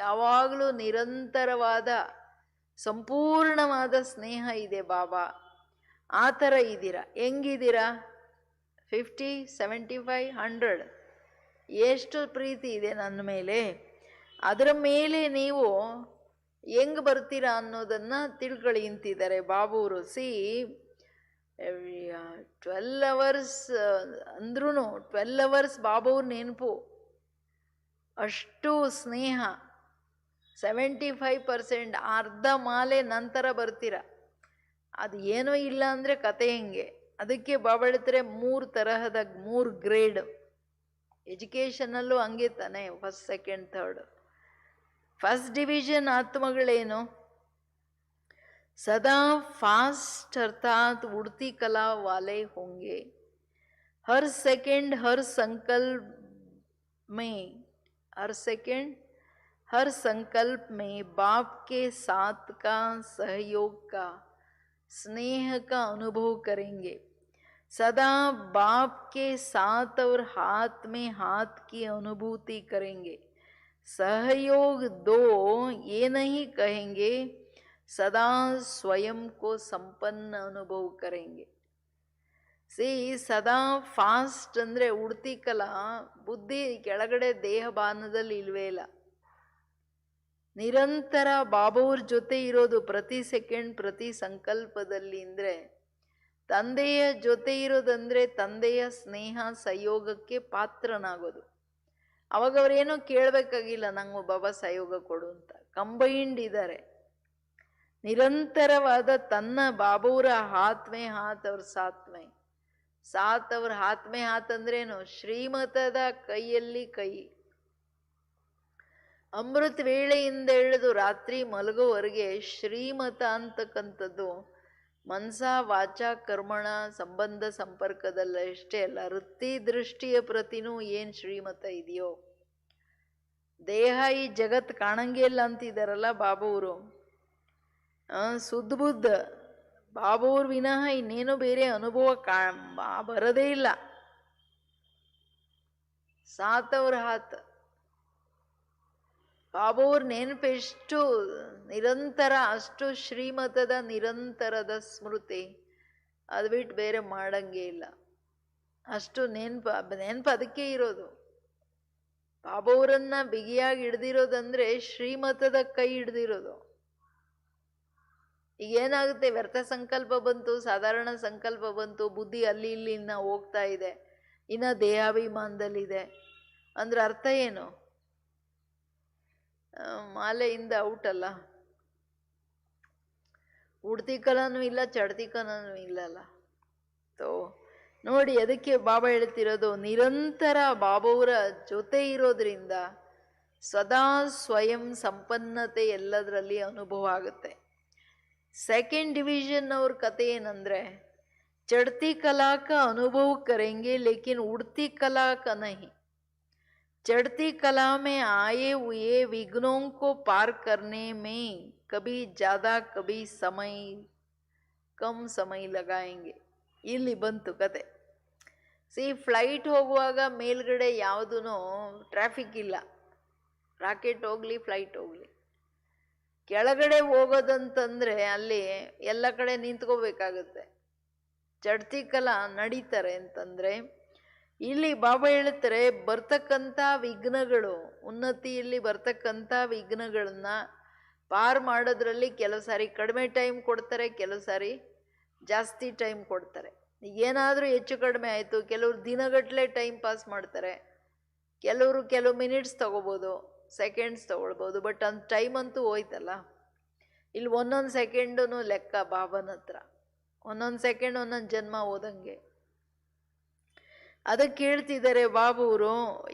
ಯಾವಾಗಲೂ ನಿರಂತರವಾದ ಸಂಪೂರ್ಣವಾದ ಸ್ನೇಹ ಇದೆ ಬಾಬಾ. ಆ ಥರ ಇದ್ದೀರಾ? ಹೆಂಗಿದ್ದೀರಾ? 50, 75, 100 ಎಷ್ಟು ಪ್ರೀತಿ ಇದೆ ನನ್ನ ಮೇಲೆ? ಅದರ ಮೇಲೆ ನೀವು ಹೆಂಗೆ ಬರ್ತೀರಾ ಅನ್ನೋದನ್ನು ತಿಳ್ಕೊಳ್ಳಿ ಅಂತಿದ್ದಾರೆ ಬಾಬೂರು. 12 hours ಅಂದ್ರೂ 12 hours ಬಾಬೂರ್ ನೆನಪು, ಅಷ್ಟು ಸ್ನೇಹ. 75% ಅರ್ಧ ಮಾಲೆ ನಂತರ ಬರ್ತೀರ. ಅದು ಏನೂ ಇಲ್ಲ ಅಂದರೆ ಕತೆ ಹೆಂಗೆ? ಅದಕ್ಕೆ ಬಾಬಾ ಹೇಳ್ತಾರೆ 3 ತರಹದ 3 ಗ್ರೇಡ್. ಎಜುಕೇಷನಲ್ಲೂ ಹಂಗೆ ತಾನೆ, first, second, third. First division ಆತ್ಮಗಳೇನು? सदा फास्ट अर्थात उड़ती कला वाले होंगे. हर सेकंड हर संकल्प में बाप के साथ का सहयोग का स्नेह का अनुभव करेंगे. सदा बाप के साथ और हाथ में हाथ की अनुभूति करेंगे. सहयोग दो ये नहीं कहेंगे, सदा स्वयं को संपन्न अनुभव करेंगे. ಸದಾ ಫಾಸ್ಟ್ ಅಂದರೆ ಉಡ್ತಿ ಕಲಾ, ಬುದ್ಧಿ ಕೆಳಗಡೆ ದೇಹ ಬಾನದಲ್ಲಿ ಇಲ್ವೇ ಇಲ್ಲ. ನಿರಂತರ ಬಾಬಾವ್ರ ಜೊತೆ ಇರೋದು ಪ್ರತಿ ಸೆಕೆಂಡ್, ಪ್ರತಿ ಸಂಕಲ್ಪದಲ್ಲಿ. ಅಂದರೆ ತಂದೆಯ ಜೊತೆ ಇರೋದಂದ್ರೆ ತಂದೆಯ ಸ್ನೇಹ ಸಹಯೋಗಕ್ಕೆ ಪಾತ್ರನಾಗೋದು. ಅವಾಗ ಅವರೇನೋ ಕೇಳಬೇಕಾಗಿಲ್ಲ, ನಂಗೆ ಬಾಬಾ ಸಹಯೋಗ ಕೊಡು ಅಂತ. ಕಂಬೈಂಡ್ ಇದ್ದಾರೆ. ನಿರಂತರವಾದ ತನ್ನ ಬಾಬೂರ ಹಾತ್ ಮೇ ಹಾತ್ ಅವ್ರ ಸಾತ್ ಅವ್ರ ಹಾತ್ ಮೇ ಹಾತ್ ಅಂದ್ರೇನು? ಶ್ರೀಮತದ ಕೈಯಲ್ಲಿ ಕೈ. ಅಮೃತ ವೇಳೆಯಿಂದ ಹಿಡಿದು ರಾತ್ರಿ ಮಲಗೋವರೆಗೆ ಶ್ರೀಮತ ಅಂತಕ್ಕಂಥದ್ದು ಮನಸ ವಾಚ ಕರ್ಮಣ ಸಂಬಂಧ ಸಂಪರ್ಕದಲ್ಲ ಅಷ್ಟೇ ಅಲ್ಲ, ವೃತ್ತಿ ದೃಷ್ಟಿಯ ಪ್ರತಿನೂ ಏನು ಶ್ರೀಮತ ಇದೆಯೋ. ದೇಹ ಈ ಜಗತ್ ಕಾಣಂಗೆ ಇಲ್ಲ ಅಂತಿದ್ದಾರಲ್ಲ ಬಾಬೂರು. ಸುದ್ಬುದ್ಧ ಬಾಬೂರ್ ವಿನಃ ಇನ್ನೇನು ಬೇರೆ ಅನುಭವ ಬರದೇ ಇಲ್ಲ. ಸಾತವ್ರ ಹಾತ್ ಬಾಬೂರ್ ನೆನಪೆಷ್ಟು ನಿರಂತರ, ಅಷ್ಟು ಶ್ರೀಮತದ ನಿರಂತರದ ಸ್ಮೃತಿ. ಅದು ಬಿಟ್ಟು ಬೇರೆ ಮಾಡಂಗೆ ಇಲ್ಲ. ಅಷ್ಟು ನೆನಪು ಅದಕ್ಕೆ ಇರೋದು. ಬಾಬೂರನ್ನ ಬಿಗಿಯಾಗಿ ಹಿಡ್ದಿರೋದಂದ್ರೆ ಶ್ರೀಮತದ ಕೈ ಹಿಡ್ದಿರೋದು. ಈಗ ಏನಾಗುತ್ತೆ, ವ್ಯರ್ಥ ಸಂಕಲ್ಪ ಬಂತು, ಸಾಧಾರಣ ಸಂಕಲ್ಪ ಬಂತು, ಬುದ್ಧಿ ಅಲ್ಲಿ ಇಲ್ಲಿ ಹೋಗ್ತಾ ಇದೆ, ಇನ್ನು ದೇಹಾಭಿಮಾನದಲ್ಲಿದೆ ಅಂದ್ರೆ ಅರ್ಥ ಏನು? ಮಾಲೆಯಿಂದ ಔಟ್ ಅಲ್ಲ, ಉಡ್ತಿ ಕಲನೂ ಇಲ್ಲ, ಚಡ್ತಿ ಕಲನೂ ಇಲ್ಲಲ್ಲ. ತೋ ನೋಡಿ, ಅದಕ್ಕೆ ಬಾಬಾ ಹೇಳ್ತಿರೋದು, ನಿರಂತರ ಬಾಬಾವರ ಜೊತೆ ಇರೋದ್ರಿಂದ ಸದಾ ಸ್ವಯಂ ಸಂಪನ್ನತೆ ಎಲ್ಲದರಲ್ಲಿ ಅನುಭವ ಆಗುತ್ತೆ. ಸೆಕೆಂಡ್ ಡಿವಿಷನ್ ಅವ್ರ ಕತೆ ಏನಂದ್ರೆ, चढ़ती कला का अनुभव करेंगे लेकिन उड़ती कला का नहीं। चढ़ती कला में आए हुए विघ्नों को पार करने में कभी ज़्यादा कभी समय कम समय लगाएंगे. ಇಲ್ಲಿ ಬಂತು ಕತೆ. ಫ್ಲೈಟ್ ಹೋಗುವಾಗ ಮೇಲ್ಗಡೆ ಯಾವುದೂ ಟ್ರಾಫಿಕ್ ಇಲ್ಲ, ರಾಕೆಟ್ ಹೋಗ್ಲಿ ಫ್ಲೈಟ್ ಹೋಗ್ಲಿ. ಕೆಳಗಡೆ ಹೋಗೋದಂತಂದ್ರೆ ಅಲ್ಲಿ ಎಲ್ಲ ಕಡೆ ನಿಂತ್ಕೋಬೇಕಾಗುತ್ತೆ. ಚಡ್ತಿ ಕಲಾ ನಡೀತಾರೆ ಅಂತಂದ್ರೆ, ಇಲ್ಲಿ ಬಾಬಾ ಹೇಳ್ತಾರೆ ಬರ್ತಕ್ಕಂಥ ವಿಘ್ನಗಳು, ಉನ್ನತಿಯಲ್ಲಿ ಬರ್ತಕ್ಕಂಥ ವಿಘ್ನಗಳನ್ನ ಪಾರ್ ಮಾಡೋದ್ರಲ್ಲಿ ಕೆಲವು ಸಾರಿ ಕಡಿಮೆ ಟೈಮ್ ಕೊಡ್ತಾರೆ, ಕೆಲವು ಸಾರಿ ಜಾಸ್ತಿ ಟೈಮ್ ಕೊಡ್ತಾರೆ. ಏನಾದರೂ ಹೆಚ್ಚು ಕಡಿಮೆ ಆಯಿತು, ಕೆಲವರು ದಿನಗಟ್ಟಲೆ ಟೈಮ್ ಪಾಸ್ ಮಾಡ್ತಾರೆ, ಕೆಲವರು ಕೆಲವು ಮಿನಿಟ್ಸ್ ತಗೋಬೋದು, ಸೆಕೆಂಡ್ಸ್ ತಗೊಳ್ಬೋದು, ಬಟ್ அந்த ಟೈಮ್ ಅಂತೂ ಹೋಯ್ತಲ್ಲ. ಇಲ್ಲಿ ಒಂದೊಂದು ಸೆಕೆಂಡೂ ಲೆಕ್ಕ ಬಾಬನ ಹತ್ರ, ಒಂದೊಂದು ಸೆಕೆಂಡ್ ಒಂದೊಂದು ಜನ್ಮ ಹೋದಂಗೆ. ಅದಕ್ಕೆ ಹೇಳ್ತಿದ್ದಾರೆ ಬಾಬುವರು,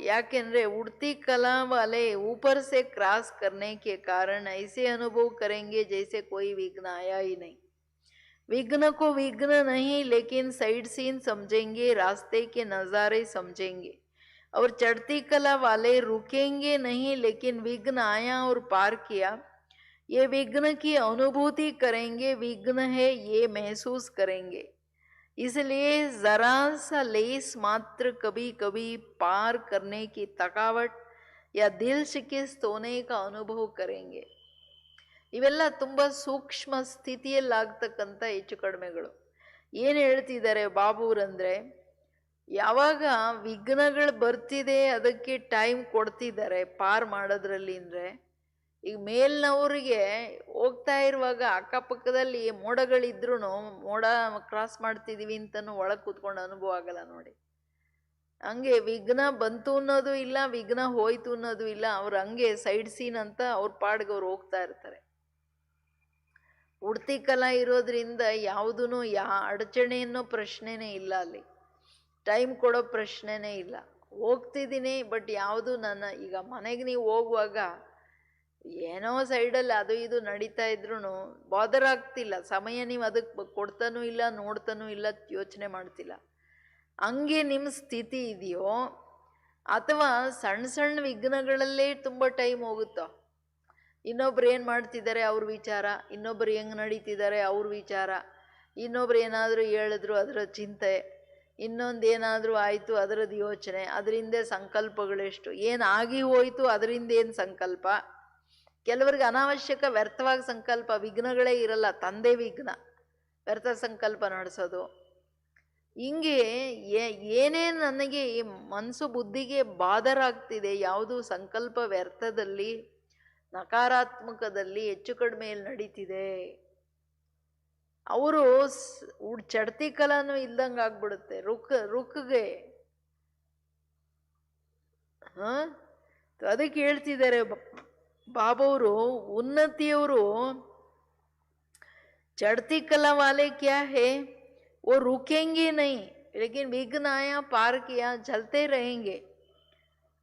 ಯಾಕೆಂದ್ರೆ उड़ती कला वाले ऊपर से क्रॉस करने के कारण ऐसे अनुभव करेंगे जैसे कोई विघ्न आया ही नहीं. विघ्न को विघ्न नहीं लेकिन साइड सीन समझेंगे, रास्ते के नज़ारे समझेंगे. और चढ़ती कला वाले रुकेंगे नहीं लेकिन विघ्न आया और पार किया, ये विघ्न की अनुभूति करेंगे, विघ्न है ये महसूस करेंगे. इसलिए जरा सा लेस मात्र कभी कभी पार करने की थकावट या दिल शिकिस्त होने का अनुभव करेंगे. ಇವೆಲ್ಲ ತುಂಬ ಸೂಕ್ಷ್ಮ ಸ್ಥಿತಿಯಲ್ಲಾಗ್ತಕ್ಕಂಥ ಹೆಚ್ಚು ಕಡಿಮೆಗಳು. ಏನು ಹೇಳ್ತಿದ್ದಾರೆ ಬಾಬುರಂದ್ರೆ, ಯಾವಾಗ ವಿಘ್ನಗಳು ಬರ್ತಿದೆ ಅದಕ್ಕೆ ಟೈಮ್ ಕೊಡ್ತಿದ್ದಾರೆ ಪಾರ್ ಮಾಡೋದ್ರಲ್ಲಿ. ಅಂದರೆ ಈಗ ಮೇಲ್ನವ್ರಿಗೆ ಹೋಗ್ತಾ ಇರುವಾಗ ಅಕ್ಕಪಕ್ಕದಲ್ಲಿ ಮೋಡಗಳಿದ್ರೂ ಮೋಡ ಕ್ರಾಸ್ ಮಾಡ್ತಿದೀವಿ ಅಂತನೂ ಒಳಗೆ ಕೂತ್ಕೊಂಡು ಅನುಭವ ಆಗಲ್ಲ ನೋಡಿ. ಹಂಗೆ ವಿಘ್ನ ಬಂತು ಅನ್ನೋದು ಇಲ್ಲ, ವಿಘ್ನ ಹೋಯ್ತು ಅನ್ನೋದು ಇಲ್ಲ. ಅವ್ರು ಹಂಗೆ ಸೈಡ್ ಸೀನ್ ಅಂತ ಅವ್ರ ಪಾಡ್ಗೆ ಅವ್ರು ಹೋಗ್ತಾ ಇರ್ತಾರೆ. ಉಡ್ತಿ ಕಲಾ ಇರೋದ್ರಿಂದ ಯಾವುದೂ ಅಡಚಣೆ ಅನ್ನೋ ಪ್ರಶ್ನೆನೇ ಇಲ್ಲ, ಅಲ್ಲಿ ಟೈಮ್ ಕೊಡೋ ಪ್ರಶ್ನೆನೇ ಇಲ್ಲ. ಹೋಗ್ತಿದ್ದೀನಿ ಬಟ್ ಯಾವುದು ನನ್ನ, ಈಗ ಮನೆಗೆ ನೀವು ಹೋಗುವಾಗ ಏನೋ ಸೈಡಲ್ಲಿ ಅದು ಇದು ನಡೀತಾ ಇದ್ರೂ ಬಾದರ್ ಆಗ್ತಿಲ್ಲ, ಸಮಯ ನೀವು ಅದಕ್ಕೆ ಕೊಡ್ತಾನೂ ಇಲ್ಲ, ನೋಡ್ತಾನೂ ಇಲ್ಲ, ಯೋಚನೆ ಮಾಡ್ತಿಲ್ಲ. ಹಂಗೆ ನಿಮ್ಮ ಸ್ಥಿತಿ ಇದೆಯೋ, ಅಥವಾ ಸಣ್ಣ ಸಣ್ಣ ವಿಘ್ನಗಳಲ್ಲೇ ತುಂಬ ಟೈಮ್ ಹೋಗುತ್ತೋ. ಇನ್ನೊಬ್ರು ಏನು ಮಾಡ್ತಿದ್ದಾರೆ ಅವ್ರ ವಿಚಾರ, ಇನ್ನೊಬ್ರು ಹೆಂಗೆ ನಡೀತಿದ್ದಾರೆ ಅವ್ರ ವಿಚಾರ, ಇನ್ನೊಬ್ರು ಏನಾದರೂ ಹೇಳಿದ್ರು ಅದರ ಚಿಂತೆ, ಇನ್ನೊಂದು ಏನಾದರೂ ಆಯಿತು ಅದರದ್ದು ಯೋಚನೆ, ಅದರಿಂದ ಸಂಕಲ್ಪಗಳೆಷ್ಟು, ಏನು ಆಗಿ ಹೋಯಿತು ಅದರಿಂದ ಏನು ಸಂಕಲ್ಪ. ಕೆಲವ್ರಿಗೆ ಅನಾವಶ್ಯಕ ವ್ಯರ್ಥವಾಗಿ ಸಂಕಲ್ಪ, ವಿಘ್ನಗಳೇ ಇರಲ್ಲ, ತಂದೆ ವಿಘ್ನ, ವ್ಯರ್ಥ ಸಂಕಲ್ಪ ನಡೆಸೋದು. ಹಿಂಗೆ ಏನೇನು ನನಗೆ ಮನಸ್ಸು ಬುದ್ಧಿಗೆ ಬಾದರಾಗ್ತಿದೆ, ಯಾವುದು ಸಂಕಲ್ಪ ವ್ಯರ್ಥದಲ್ಲಿ ನಕಾರಾತ್ಮಕದಲ್ಲಿ ಹೆಚ್ಚು ಕಡಿಮೆಯಲ್ಲಿ ನಡೀತಿದೆ, ಅವರು ಚಡ್ತಿ ಕಲಾನು ಇಲ್ದಂಗೆ ಆಗ್ಬಿಡುತ್ತೆ ರುಕ್ಗೆ. ಅದಕ್ಕೆ ಹೇಳ್ತಿದ್ದಾರೆ ಬಾಬವರು, ಉನ್ನತಿಯವರು चढ़ती कला वाले क्या है, वो रुकेंगे नहीं लेकिन विघ्न आया पार किया चलते रहेंगे,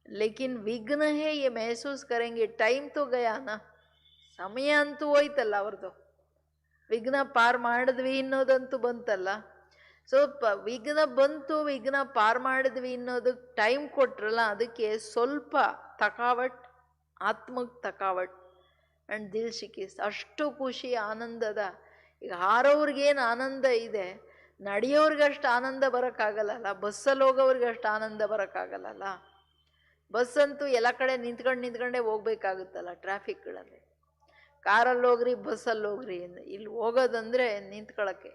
लेकिन विघ्न है ये महसूस करेंगे. ಟೈಮ್ तो गया ना, ಸಮಯ ಅಂತೂ ಹೋಯ್ತಲ್ಲ ಅವ್ರದ್ದು, ವಿಘ್ನ ಪಾರ್ ಮಾಡಿದ್ವಿ ಅನ್ನೋದಂತೂ ಬಂತಲ್ಲ. ಸ್ವಲ್ಪ ವಿಘ್ನ ಬಂತು, ವಿಘ್ನ ಪಾರ್ ಮಾಡಿದ್ವಿ ಅನ್ನೋದಕ್ಕೆ ಟೈಮ್ ಕೊಟ್ರಲ್ಲ, ಅದಕ್ಕೆ ಸ್ವಲ್ಪ ತಕಾವಟ್, ಆತ್ಮಕ್ಕೆ ತಕಾವಟ್ ಆ್ಯಂಡ್ ದಿಲ್ ಶಿಕಿಸ್, ಅಷ್ಟು ಖುಷಿ ಆನಂದದ. ಈಗ ಹಾರೋವ್ರಿಗೇನು ಆನಂದ ಇದೆ, ನಡೆಯೋರ್ಗಷ್ಟು ಆನಂದ ಬರೋಕ್ಕಾಗಲ್ಲಲ್ಲ, ಬಸ್ಸಲ್ಲಿ ಹೋಗೋವ್ರಿಗೆ ಅಷ್ಟು ಆನಂದ ಬರೋಕ್ಕಾಗಲ್ಲಲ್ಲ. ಬಸ್ಸಂತೂ ಎಲ್ಲ ಕಡೆ ನಿಂತ್ಕೊಂಡೇ ಹೋಗ್ಬೇಕಾಗುತ್ತಲ್ಲ ಟ್ರಾಫಿಕ್ಗಳಲ್ಲಿ. ಕಾರಲ್ಲಿ ಹೋಗ್ರಿ, ಬಸ್ಸಲ್ಲಿ ಹೋಗ್ರಿ, ಇಲ್ಲಿ ಹೋಗೋದಂದ್ರೆ ನಿಂತ್ಕೊಳ್ಳೋಕ್ಕೆ.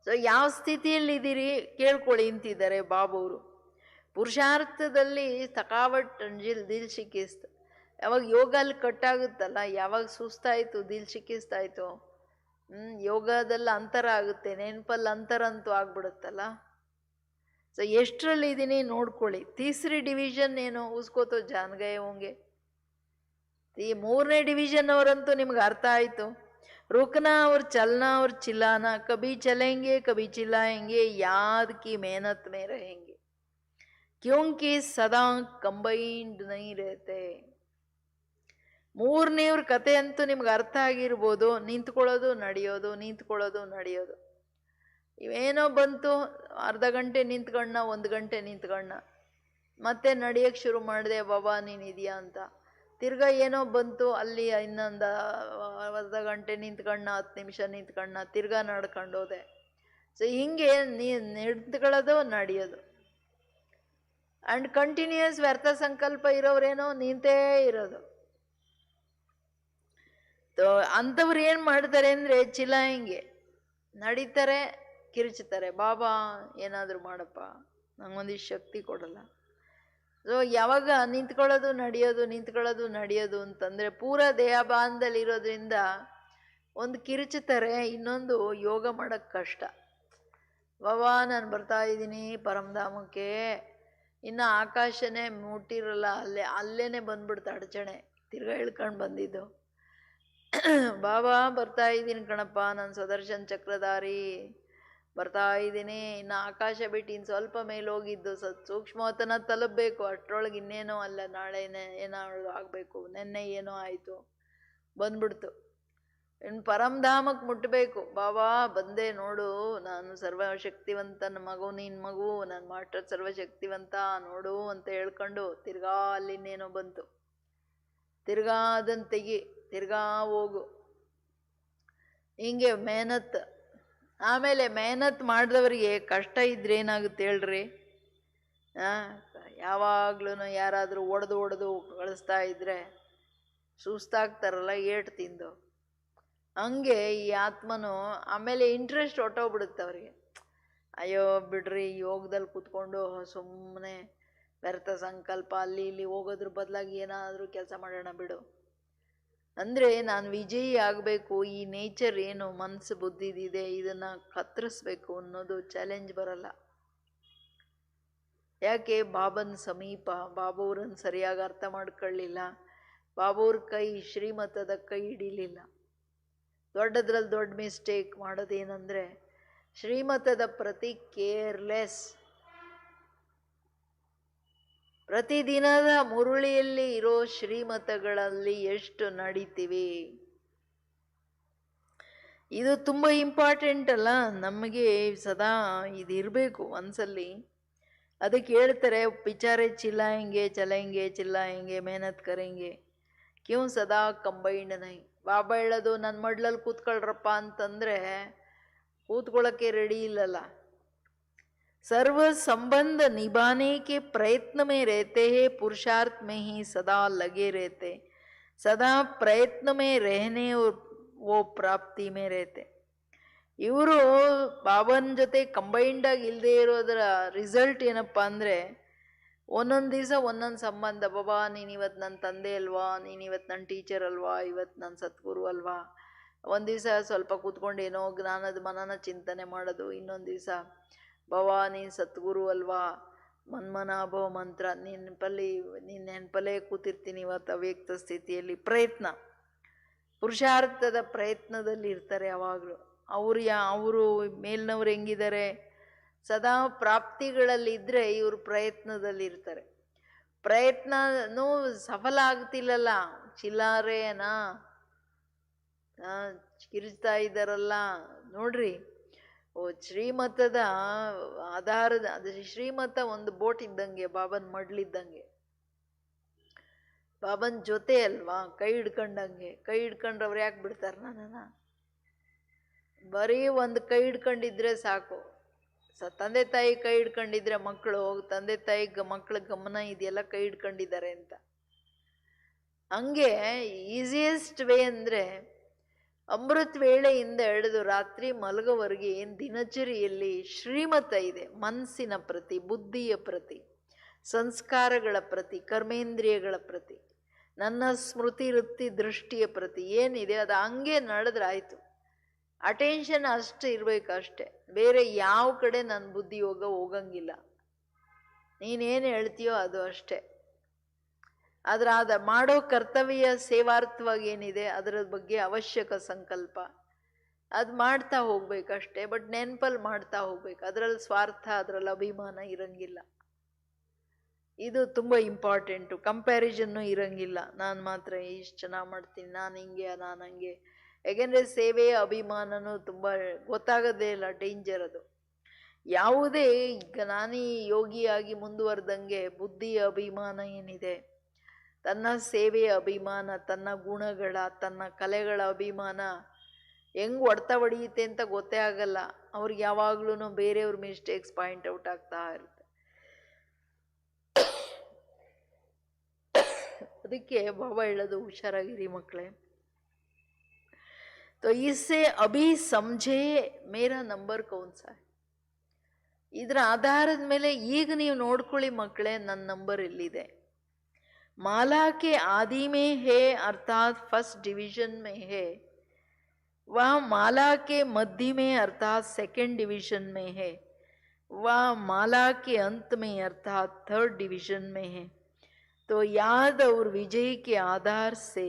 ಸೊ ಯಾವ ಸ್ಥಿತಿಯಲ್ಲಿದ್ದೀರಿ ಕೇಳ್ಕೊಳ್ಳಿ ಅಂತಿದ್ದಾರೆ ಬಾಬವರು. ಪುರುಷಾರ್ಥದಲ್ಲಿ ತಕಾವಟ್ ದಿಲ್ ಶಿಕಿಸ್ತ್, ಯಾವಾಗ ಯೋಗ ಅಲ್ಲಿ ಕಟ್ಟಾಗುತ್ತಲ್ಲ, ಯಾವಾಗ ಸುಸ್ತಾಯ್ತು, ದಿಲ್ ಸಿಕ್ಕಿಸ್ತಾಯ್ತು, ಯೋಗದಲ್ಲಿ ಅಂತರ ಆಗುತ್ತೆ, ನೆನಪಲ್ಲಿ ಅಂತರ ಅಂತೂ ಆಗ್ಬಿಡುತ್ತಲ್ಲ. ಸೊ ಎಷ್ಟರಲ್ಲಿ ಇದ್ದೀನಿ ನೋಡ್ಕೊಳ್ಳಿ. ತೀಸರಿ ಡಿವಿಷನ್ ಏನು ಉಸ್ಕೋತೋ ಜಾನ್ ಗಯೆ ಹೋಂಗೆ. ಈ 3ನೇ ಡಿವಿಷನ್ ಅವರಂತೂ ನಿಮ್ಗೆ ಅರ್ಥ ಆಯ್ತು. रुकना और चलना और चिल्लाना, कभी चलेंगे कभी चिल्लाएंगे, याद की मेहनत में रहेंगे, क्योंकि सदा कंबाइंड नहीं रहते. 3ನೇವ್ರ ಕತೆ ಅಂತೂ ನಿಮ್ಗೆ ಅರ್ಥ ಆಗಿರ್ಬೋದು. ನಿಂತ್ಕೊಳ್ಳೋದು ನಡೆಯೋದು, ನಿಂತ್ಕೊಳ್ಳೋದು ನಡೆಯೋದು. ಇವೇನೋ ಬಂತು, ಅರ್ಧ ಗಂಟೆ ನಿಂತ್ಕಣ್ಣ, 1 ಗಂಟೆ ನಿಂತ್ಕಣ್ಣ, ಮತ್ತೆ ನಡೆಯಕ್ಕೆ ಶುರು ಮಾಡಿದೆ, ಬಾಬಾ ನೀನಿದೆಯಾ ಅಂತ. ತಿರ್ಗಾ ಏನೋ ಬಂತು, ಅಲ್ಲಿ ಇನ್ನೊಂದು ಅರ್ಧ ಗಂಟೆ ನಿಂತ್ಕಣ್ಣ, 10 ನಿಮಿಷ ನಿಂತ್ಕಣ್ಣ, ತಿರ್ಗಾ ನಡ್ಕೊಂಡೋದೆ. ಸೊ ಹಿಂಗೆ ನಿಂತ್ಕೊಳ್ಳೋದು ನಡೆಯೋದು. ಆ್ಯಂಡ್ ಕಂಟಿನ್ಯೂಯಸ್ ವ್ಯರ್ಥ ಸಂಕಲ್ಪ ಇರೋರೇನೋ ನಿಂತೇ ಇರೋದು. ಅಂಥವ್ರು ಏನು ಮಾಡ್ತಾರೆ ಅಂದರೆ ಚಿಲ್ಲಾಯಂಗೆ ನಡೀತಾರೆ, ಕಿರುಚುತ್ತಾರೆ, ಬಾಬಾ ಏನಾದರೂ ಮಾಡಪ್ಪ, ನಂಗೊಂದಿಷ್ಟು ಶಕ್ತಿ ಕೊಡಲ್ಲ. ಸೊ ಯಾವಾಗ ನಿಂತ್ಕೊಳ್ಳೋದು ನಡೆಯೋದು, ನಿಂತ್ಕೊಳ್ಳೋದು ನಡೆಯೋದು ಅಂತಂದರೆ ಪೂರ ದೇಹಭಾನದಲ್ಲಿ ಇರೋದ್ರಿಂದ ಒಂದು ಕಿರುಚುತ್ತಾರೆ, ಇನ್ನೊಂದು ಯೋಗ ಮಾಡೋಕ್ಕೆ ಕಷ್ಟ. ಬಾಬಾ ನಾನು ಬರ್ತಾ ಇದ್ದೀನಿ ಪರಮಧಾಮಕ್ಕೆ, ಇನ್ನು ಆಕಾಶನೇ ಮುಟ್ಟಿರಲ್ಲ, ಅಲ್ಲೇನೆ ಬಂದ್ಬಿಡ್ತು ಅಡಚಣೆ, ತಿರ್ಗಾ ಇಳ್ಕೊಂಡು ಬಂದಿದ್ದು. ಬಾಬಾ ಬರ್ತಾ ಇದ್ದೀನಿ ಕಣಪ್ಪ, ನಾನು ಸುದರ್ಶನ್ ಚಕ್ರಧಾರಿ ಬರ್ತಾ ಇದ್ದೀನಿ, ಇನ್ನು ಆಕಾಶ ಬಿಟ್ಟು ಇನ್ನು ಸ್ವಲ್ಪ ಮೇಲೆ ಹೋಗಿದ್ದು ಸೂಕ್ಷ್ಮವತನ ತಲುಪಬೇಕು, ಅಷ್ಟರೊಳಗೆ ಇನ್ನೇನೋ ಅಲ್ಲ, ನಾಳೆನೇ ಏನಾದ್ರು ಆಗಬೇಕು, ನೆನ್ನೆ ಏನೋ ಆಯಿತು ಬಂದ್ಬಿಡ್ತು, ಇನ್ನು ಪರಮಧಾಮಕ್ಕೆ ಮುಟ್ಟಬೇಕು. ಬಾಬಾ ಬಂದೆ ನೋಡು, ನಾನು ಸರ್ವಶಕ್ತಿವಂತನ ಮಗು, ನಿನ್ನ ಮಗು, ನನ್ನ ಮಾಸ್ಟರ್ ಸರ್ವಶಕ್ತಿವಂತ ನೋಡು ಅಂತ ಹೇಳ್ಕೊಂಡು ತಿರ್ಗಾ ಅಲ್ಲಿನ್ನೇನೋ ಬಂತು, ತಿರ್ಗಾ ಅದನ್ನು ತೆಗಿ, ತಿರ್ಗಾ ಹೋಗು, ಹಿಂಗೆ ಮೆಹನತ್. ಆಮೇಲೆ ಮೆಹನತ್ ಮಾಡಿದವರಿಗೆ ಕಷ್ಟ ಇದ್ರೆ ಏನಾಗುತ್ತೆ ಹೇಳ್ರಿ? ಯಾವಾಗ್ಲೂ ಯಾರಾದರೂ ಒಡೆದು ಕಳಿಸ್ತಾ ಇದ್ರೆ ಸುಸ್ತಾಗ್ತಾರಲ್ಲ ಏಟು ತಿಂದು. ಹಂಗೆ ಈ ಆತ್ಮನು ಆಮೇಲೆ ಇಂಟ್ರೆಸ್ಟ್ ಹೊಟ್ಟೋಗ್ಬಿಡುತ್ತೆ ಅವ್ರಿಗೆ. ಅಯ್ಯೋ ಬಿಡ್ರಿ, ಯೋಗದಲ್ಲಿ ಕೂತ್ಕೊಂಡು ಸುಮ್ಮನೆ ವ್ಯರ್ಥ ಸಂಕಲ್ಪ ಅಲ್ಲಿ ಇಲ್ಲಿ ಹೋಗೋದ್ರ ಬದಲಾಗಿ ಏನಾದರೂ ಕೆಲಸ ಮಾಡೋಣ ಬಿಡು. ಅಂದರೆ ನಾನು ವಿಜಯಿ ಆಗಬೇಕು, ಈ ನೇಚರ್ ಏನು ಮನಸ್ಸು ಬುದ್ಧಿದಿದೆ ಇದನ್ನು ಕತ್ತರಿಸ್ಬೇಕು ಅನ್ನೋದು ಚಾಲೆಂಜ್ ಬರಲ್ಲ. ಯಾಕೆ? ಬಾಬನ ಸಮೀಪ ಬಾಬವ್ರನ್ನ ಸರಿಯಾಗಿ ಅರ್ಥ ಮಾಡ್ಕೊಳ್ಳಿಲ್ಲ, ಬಾಬವ್ರ ಕೈ ಶ್ರೀಮತದ ಕೈ ಹಿಡಿಲಿಲ್ಲ. ದೊಡ್ಡದ್ರಲ್ಲಿ ದೊಡ್ಡ ಮಿಸ್ಟೇಕ್ ಮಾಡೋದೇನೆಂದರೆ ಶ್ರೀಮತದ ಪ್ರತಿ ಕೇರ್ಲೆಸ್. ಪ್ರತಿದಿನದ ಮುರುಳಿಯಲ್ಲಿ ಇರೋ ಶ್ರೀಮತಗಳಲ್ಲಿ ಎಷ್ಟು ನಡೀತೀವಿ, ಇದು ತುಂಬ ಇಂಪಾರ್ಟೆಂಟ್ ಅಲ್ಲ ನಮಗೆ. ಸದಾ ಇದಿರಬೇಕು ಮನಸ್ಸಲ್ಲಿ. ಅದಕ್ಕೆ ಹೇಳ್ತಾರೆ, ಪಿಚಾರೆ ಚಿಲ್ಲಾಯಂಗೆ ಚಲೆಂಗೆ ಚಿಲ್ಲಾಯಂಗೆ ಮೆಹನತ್ ಕರೆಂಗೆ, ಕ್ಯೂ ಸದಾ ಕಂಬೈಂಡ್ ನೈ. ಬಾಬಾ ಹೇಳೋದು ನನ್ನ ಮಡ್ಲಲ್ಲಿ ಕೂತ್ಕೊಳ್ರಪ್ಪ ಅಂತಂದರೆ ಕೂತ್ಕೊಳ್ಳೋಕ್ಕೆ ರೆಡಿ ಇಲ್ಲಲ್ಲ. सर्व संबंध निभाने के प्रयत्न में रहते हैं, पुरुषार्थ में ही सदा लगे रहते, सदा प्रयत्न में रहने और वो प्राप्ति में रहते. ಇವರು ಬಾಬನ ಜೊತೆ ಕಂಬೈಂಡ್ ಆಗಿ ಇಲ್ಲದೆ ಇರೋದರ ರಿಸಲ್ಟ್ ಏನಪ್ಪ ಅಂದರೆ ಒಂದೊಂದು ದಿವಸ ಒಂದೊಂದು ಸಂಬಂಧ. ಬಾಬಾ ನೀನಿವತ್ತು ನನ್ನ ತಂದೆ ಅಲ್ವಾ, ನೀನಿವತ್ತು ನನ್ನ ಟೀಚರ್ ಅಲ್ವಾ, ಇವತ್ತು ನನ್ನ ಸದ್ಗುರು ಅಲ್ವಾ. ಒಂದು ದಿವಸ ಸ್ವಲ್ಪ ಕೂತ್ಕೊಂಡು ಏನೋ ಜ್ಞಾನದ ಮನನ ಚಿಂತನೆ ಮಾಡೋದು, ಇನ್ನೊಂದು ದಿವಸ ಬಾಬಾ ನೀನು ಸದ್ಗುರು ಅಲ್ವಾ, ಮನ್ಮನಾಭವ ಮಂತ್ರ ನೀನು ನೆನಪಲ್ಲೇ ಕೂತಿರ್ತೀನಿ ಇವತ್ತು ಅವ್ಯಕ್ತ ಸ್ಥಿತಿಯಲ್ಲಿ. ಪ್ರಯತ್ನ, ಪುರುಷಾರ್ಥದ ಪ್ರಯತ್ನದಲ್ಲಿ ಇರ್ತಾರೆ ಯಾವಾಗಲೂ. ಅವರು ಮೇಲಿನವ್ರು ಹೆಂಗಿದ್ದಾರೆ, ಸದಾ ಪ್ರಾಪ್ತಿಗಳಲ್ಲಿದ್ದರೆ ಇವರು ಪ್ರಯತ್ನದಲ್ಲಿ ಇರ್ತಾರೆ. ಪ್ರಯತ್ನನೂ ಸಫಲ ಆಗ್ತಿಲ್ಲಲ್ಲ, ಚಿಲ್ಲಾರೇನಾ ಕಿರಿಸ್ತಾ ಇದ್ದಾರಲ್ಲ ನೋಡ್ರಿ. ಶ್ರೀಮತದ ಆಧಾರದ ಅದು ಶ್ರೀಮತ ಒಂದು ಬೋಟ್ ಇದ್ದಂಗೆ, ಬಾಬನ್ ಮಡ್ಲಿದ್ದಂಗೆ, ಬಾಬನ್ ಜೊತೆ ಅಲ್ವಾ, ಕೈ ಹಿಡ್ಕೊಂಡಂಗೆ. ಕೈ ಹಿಡ್ಕೊಂಡ್ರೆ ಅವ್ರು ಯಾಕೆ ಬಿಡ್ತಾರೆ ನನ್ನನ್ನು? ಬರೀ ಒಂದು ಕೈ ಹಿಡ್ಕೊಂಡಿದ್ರೆ ಸಾಕು. ತಂದೆ ತಾಯಿ ಕೈ ಹಿಡ್ಕೊಂಡಿದ್ರೆ ಮಕ್ಕಳು, ತಂದೆ ತಾಯಿ ಮಕ್ಕಳ ಗಮನ ಇದೆಯಲ್ಲ ಕೈ ಹಿಡ್ಕೊಂಡಿದ್ದಾರೆ ಅಂತ. ಹಂಗೆ ಈಸಿಯೆಸ್ಟ್ ವೇ ಅಂದರೆ ಅಮೃತ ವೇಳೆಯಿಂದ ಹಿಡಿದು ರಾತ್ರಿ ಮಲಗೋವರೆಗೆ ಏನು ದಿನಚರಿಯಲ್ಲಿ ಶ್ರೀಮತ ಇದೆ, ಮನಸ್ಸಿನ ಪ್ರತಿ, ಬುದ್ಧಿಯ ಪ್ರತಿ, ಸಂಸ್ಕಾರಗಳ ಪ್ರತಿ, ಕರ್ಮೇಂದ್ರಿಯಗಳ ಪ್ರತಿ ನನ್ನ ಸ್ಮೃತಿ ವೃತ್ತಿ ದೃಷ್ಟಿಯ ಪ್ರತಿ ಏನಿದೆ ಅದು ಹಂಗೆ ನಡೆದ್ರೆ ಆಯಿತು. ಅಟೆನ್ಷನ್ ಅಷ್ಟು ಇರಬೇಕು ಅಷ್ಟೆ, ಬೇರೆ ಯಾವ ಕಡೆ ನನ್ನ ಬುದ್ಧಿ ಹೋಗಂಗಿಲ್ಲ. ನೀನೇನು ಹೇಳ್ತೀಯೋ ಅದು ಅಷ್ಟೆ. ಅದ ಮಾಡೋ ಕರ್ತವ್ಯ ಸೇವಾರ್ಥವಾಗಿ ಏನಿದೆ ಅದರ ಬಗ್ಗೆ ಅವಶ್ಯಕ ಸಂಕಲ್ಪ ಅದು ಮಾಡ್ತಾ ಹೋಗ್ಬೇಕಷ್ಟೆ. ಬಟ್ ನೆನಪಲ್ಲಿ ಮಾಡ್ತಾ ಹೋಗ್ಬೇಕು, ಅದರಲ್ಲಿ ಸ್ವಾರ್ಥ ಅದರಲ್ಲಿ ಅಭಿಮಾನ ಇರಂಗಿಲ್ಲ. ಇದು ತುಂಬ ಇಂಪಾರ್ಟೆಂಟು. ಕಂಪ್ಯಾರಿಸನ್ನು ಇರಂಗಿಲ್ಲ, ನಾನು ಮಾತ್ರ ಇಷ್ಟು ಚೆನ್ನಾಗಿ ಮಾಡ್ತೀನಿ, ನಾನು ಹಿಂಗೆ ನಾನು ಹಂಗೆ. ಯಾಕೆಂದರೆ ಸೇವೆಯ ಅಭಿಮಾನನೂ ತುಂಬ ಗೊತ್ತಾಗೋದೇ ಇಲ್ಲ, ಡೇಂಜರ್ ಅದು. ಯಾವುದೇ ಈಗ ನಾನೀ ಯೋಗಿಯಾಗಿ ಮುಂದುವರೆದಂಗೆ ಬುದ್ಧಿಯ ಅಭಿಮಾನ ಏನಿದೆ, ತನ್ನ ಸೇವೆಯ ಅಭಿಮಾನ, ತನ್ನ ಗುಣಗಳ ತನ್ನ ಕಲೆಗಳ ಅಭಿಮಾನ ಹೆಂಗೆ ಹೊಡ್ತಾ ಹೊಡೆಯುತ್ತೆ ಅಂತ ಗೊತ್ತೇ ಆಗಲ್ಲ. ಅವ್ರಿಗೆ ಯಾವಾಗ್ಲೂ ಬೇರೆಯವ್ರ ಮಿಸ್ಟೇಕ್ಸ್ ಪಾಯಿಂಟ್ ಔಟ್ ಆಗ್ತಾ ಇರುತ್ತೆ. ಅದಕ್ಕೆ ಬಾಬಾ ಹೇಳೋದು, ಹುಷಾರಾಗಿರಿ ಮಕ್ಕಳೇ. तो इससे अभी समझे मेरा ನಂಬರ್ कौन सा है. ಇದರ ಆಧಾರದ ಮೇಲೆ ಈಗ ನೀವು ನೋಡ್ಕೊಳ್ಳಿ ಮಕ್ಕಳೇ, ನನ್ನ ನಂಬರ್ ಎಲ್ಲಿದೆ. माला के आदि में है अर्थात फर्स्ट डिवीजन में है, वह माला के मध्य में अर्थात सेकंड डिवीजन में है, वह माला के अंत में अर्थात थर्ड डिवीजन में है. तो याद और विजय के आधार से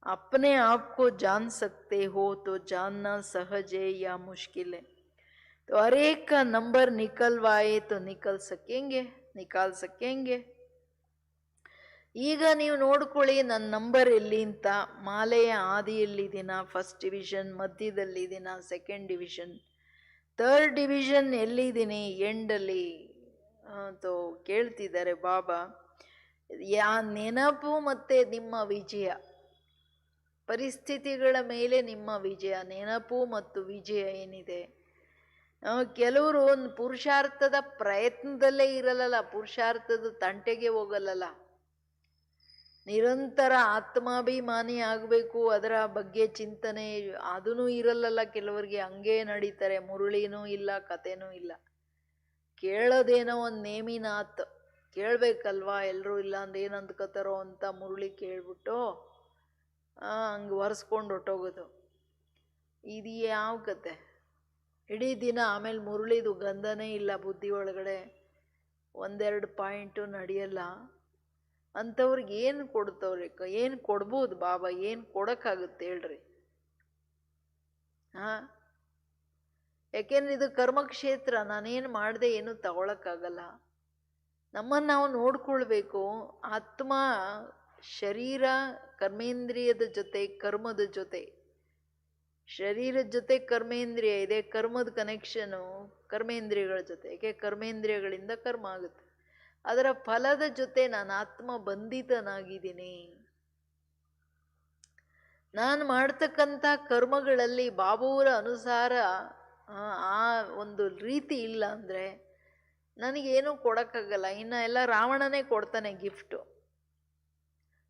अपने आप को जान सकते हो, तो जानना सहज है या मुश्किल है. तो हर एक का नंबर निकलवाए तो निकाल सकेंगे. ಈಗ ನೀವು ನೋಡ್ಕೊಳ್ಳಿ ನನ್ನ ನಂಬರ್ ಎಲ್ಲಿ ಅಂತ. ಮಾಲೆಯ ಆದಿಯಲ್ಲಿದ್ದೀನ, ಫಸ್ಟ್ ಡಿವಿಷನ್, ಮಧ್ಯದಲ್ಲಿದ್ದೀನ, ಸೆಕೆಂಡ್ ಡಿವಿಷನ್, ಥರ್ಡ್ ಡಿವಿಷನ್ ಎಲ್ಲಿದ್ದೀನಿ, ಎಂಡಲ್ಲಿ ತೋ ಕೇಳ್ತಿದ್ದಾರೆ ಬಾಬಾ. ನೆನಪು ಮತ್ತು ನಿಮ್ಮ ವಿಜಯ, ಪರಿಸ್ಥಿತಿಗಳ ಮೇಲೆ ನಿಮ್ಮ ವಿಜಯ, ನೆನಪು ಮತ್ತು ವಿಜಯ ಏನಿದೆ. ಕೆಲವರು ಒಂದು ಪುರುಷಾರ್ಥದ ಪ್ರಯತ್ನದಲ್ಲೇ ಇರಲ್ಲ, ಪುರುಷಾರ್ಥದ ತಂಟೆಗೆ ಹೋಗಲ್ಲ. ನಿರಂತರ ಆತ್ಮಾಭಿಮಾನಿ ಆಗಬೇಕು, ಅದರ ಬಗ್ಗೆ ಚಿಂತನೆ ಅದೂ ಇರಲ್ಲ ಕೆಲವರಿಗೆ. ಹಂಗೇ ನಡೀತಾರೆ, ಮುರುಳಿನೂ ಇಲ್ಲ, ಕಥೆನೂ ಇಲ್ಲ. ಕೇಳೋದೇನೋ ಒಂದು ನೇಮಿನಾತ್ ಕೇಳಬೇಕಲ್ವಾ, ಎಲ್ಲರೂ ಇಲ್ಲ ಅಂದ್ರೆ ಏನು ಅಂದ್ಕೋತಾರೋ ಅಂತ ಮುರುಳಿ ಕೇಳ್ಬಿಟ್ಟು ಹಂಗೆ ಒರೆಸ್ಕೊಂಡು ಹೊಟ್ಟೋಗೋದು. ಇದು ಯಾವ ಕತೆ? ಇಡೀ ದಿನ ಆಮೇಲೆ ಮುರುಳಿದು ಗಂಧನೇ ಇಲ್ಲ ಬುದ್ಧಿ ಒಳಗಡೆ, ಒಂದೆರಡು ಪಾಯಿಂಟು ನಡೆಯಲ್ಲ. ಅಂಥವ್ರಿಗೆ ಏನು ಕೊಡ್ತವ್ರಿ? ಏನು ಕೊಡ್ಬೋದು ಬಾಬಾ? ಏನು ಕೊಡೋಕ್ಕಾಗುತ್ತೆ ಹೇಳ್ರಿ? ಯಾಕೆಂದ್ರೆ ಇದು ಕರ್ಮಕ್ಷೇತ್ರ, ನಾನೇನು ಮಾಡಿದೆ ಏನು ತಗೊಳಕ್ಕಾಗಲ್ಲ. ನಮ್ಮನ್ನು ನಾವು ನೋಡ್ಕೊಳ್ಬೇಕು. ಆತ್ಮ ಶರೀರ ಕರ್ಮೇಂದ್ರಿಯದ ಜೊತೆ ಕರ್ಮದ ಜೊತೆ, ಶರೀರದ ಜೊತೆ ಕರ್ಮೇಂದ್ರಿಯ ಇದೆ, ಕರ್ಮದ ಕನೆಕ್ಷನು ಕರ್ಮೇಂದ್ರಿಯಗಳ ಜೊತೆ. ಯಾಕೆ ಕರ್ಮೇಂದ್ರಿಯಗಳಿಂದ ಕರ್ಮ ಆಗುತ್ತೆ. ಅದರ ಫಲದ ಜೊತೆ ನಾನು ಆತ್ಮ ಬಂಧಿತನಾಗಿದ್ದೀನಿ. ನಾನು ಮಾಡ್ತಕ್ಕಂಥ ಕರ್ಮಗಳಲ್ಲಿ ಬಾಬುವರ ಅನುಸಾರ ಆ ಒಂದು ರೀತಿ ಇಲ್ಲ ಅಂದರೆ ನನಗೇನು ಕೊಡೋಕ್ಕಾಗಲ್ಲ. ಇನ್ನು ಎಲ್ಲ ರಾವಣನೇ ಕೊಡ್ತಾನೆ ಗಿಫ್ಟು.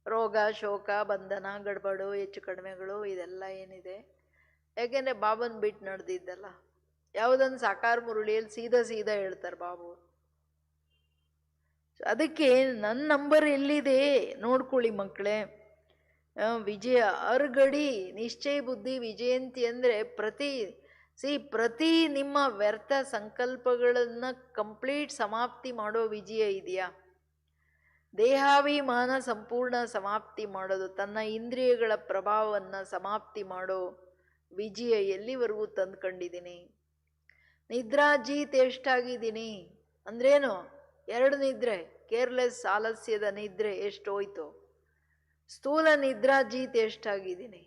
ರೋಗ, ಶೋಕ, ಬಂಧನ, ಗಡ್ಬಡು, ಹೆಚ್ಚು ಕಡಿಮೆಗಳು ಇದೆಲ್ಲ ಏನಿದೆ. ಯಾಕೆಂದರೆ ಬಾಬನ್ ಬಿಟ್ಟು ನಡೆದಿದ್ದಲ್ಲ. ಯಾವುದೊಂದು ಸಾಕಾರ ಮುರುಳಿಯಲ್ಲಿ ಸೀದಾ ಹೇಳ್ತಾರೆ ಬಾಬು. ಅದಕ್ಕೆ ನನ್ನ ನಂಬರ್ ಎಲ್ಲಿದೆ ನೋಡ್ಕೊಳ್ಳಿ ಮಕ್ಕಳೇ. ವಿಜಯ ಅರ್ಗಡಿ ನಿಶ್ಚಯ ಬುದ್ಧಿ ವಿಜಯಂತಿ ಅಂದರೆ ಪ್ರತಿ ನಿಮ್ಮ ವ್ಯರ್ಥ ಸಂಕಲ್ಪಗಳನ್ನು ಕಂಪ್ಲೀಟ್ ಸಮಾಪ್ತಿ ಮಾಡೋ ವಿಜಯ ಇದೆಯಾ? ದೇಹಾಭಿಮಾನ ಸಂಪೂರ್ಣ ಸಮಾಪ್ತಿ ಮಾಡೋದು, ತನ್ನ ಇಂದ್ರಿಯಗಳ ಪ್ರಭಾವವನ್ನು ಸಮಾಪ್ತಿ ಮಾಡೋ ವಿಜಯ ಎಲ್ಲಿವರೆಗೂ ತಂದ್ಕೊಂಡಿದ್ದೀನಿ? ನಿದ್ರಾಜೀತ್ ಎಷ್ಟಾಗಿದ್ದೀನಿ ಅಂದ್ರೇನು? 2 ನಿದ್ರೆ, ಕೇರ್ಲೆಸ್ ಆಲಸ್ಯದ ನಿದ್ರೆ ಎಷ್ಟೋಯ್ತು. ಸ್ಥೂಲ ನಿದ್ರಾಜೀತ್ ಎಷ್ಟಾಗಿದ್ದೀನಿ?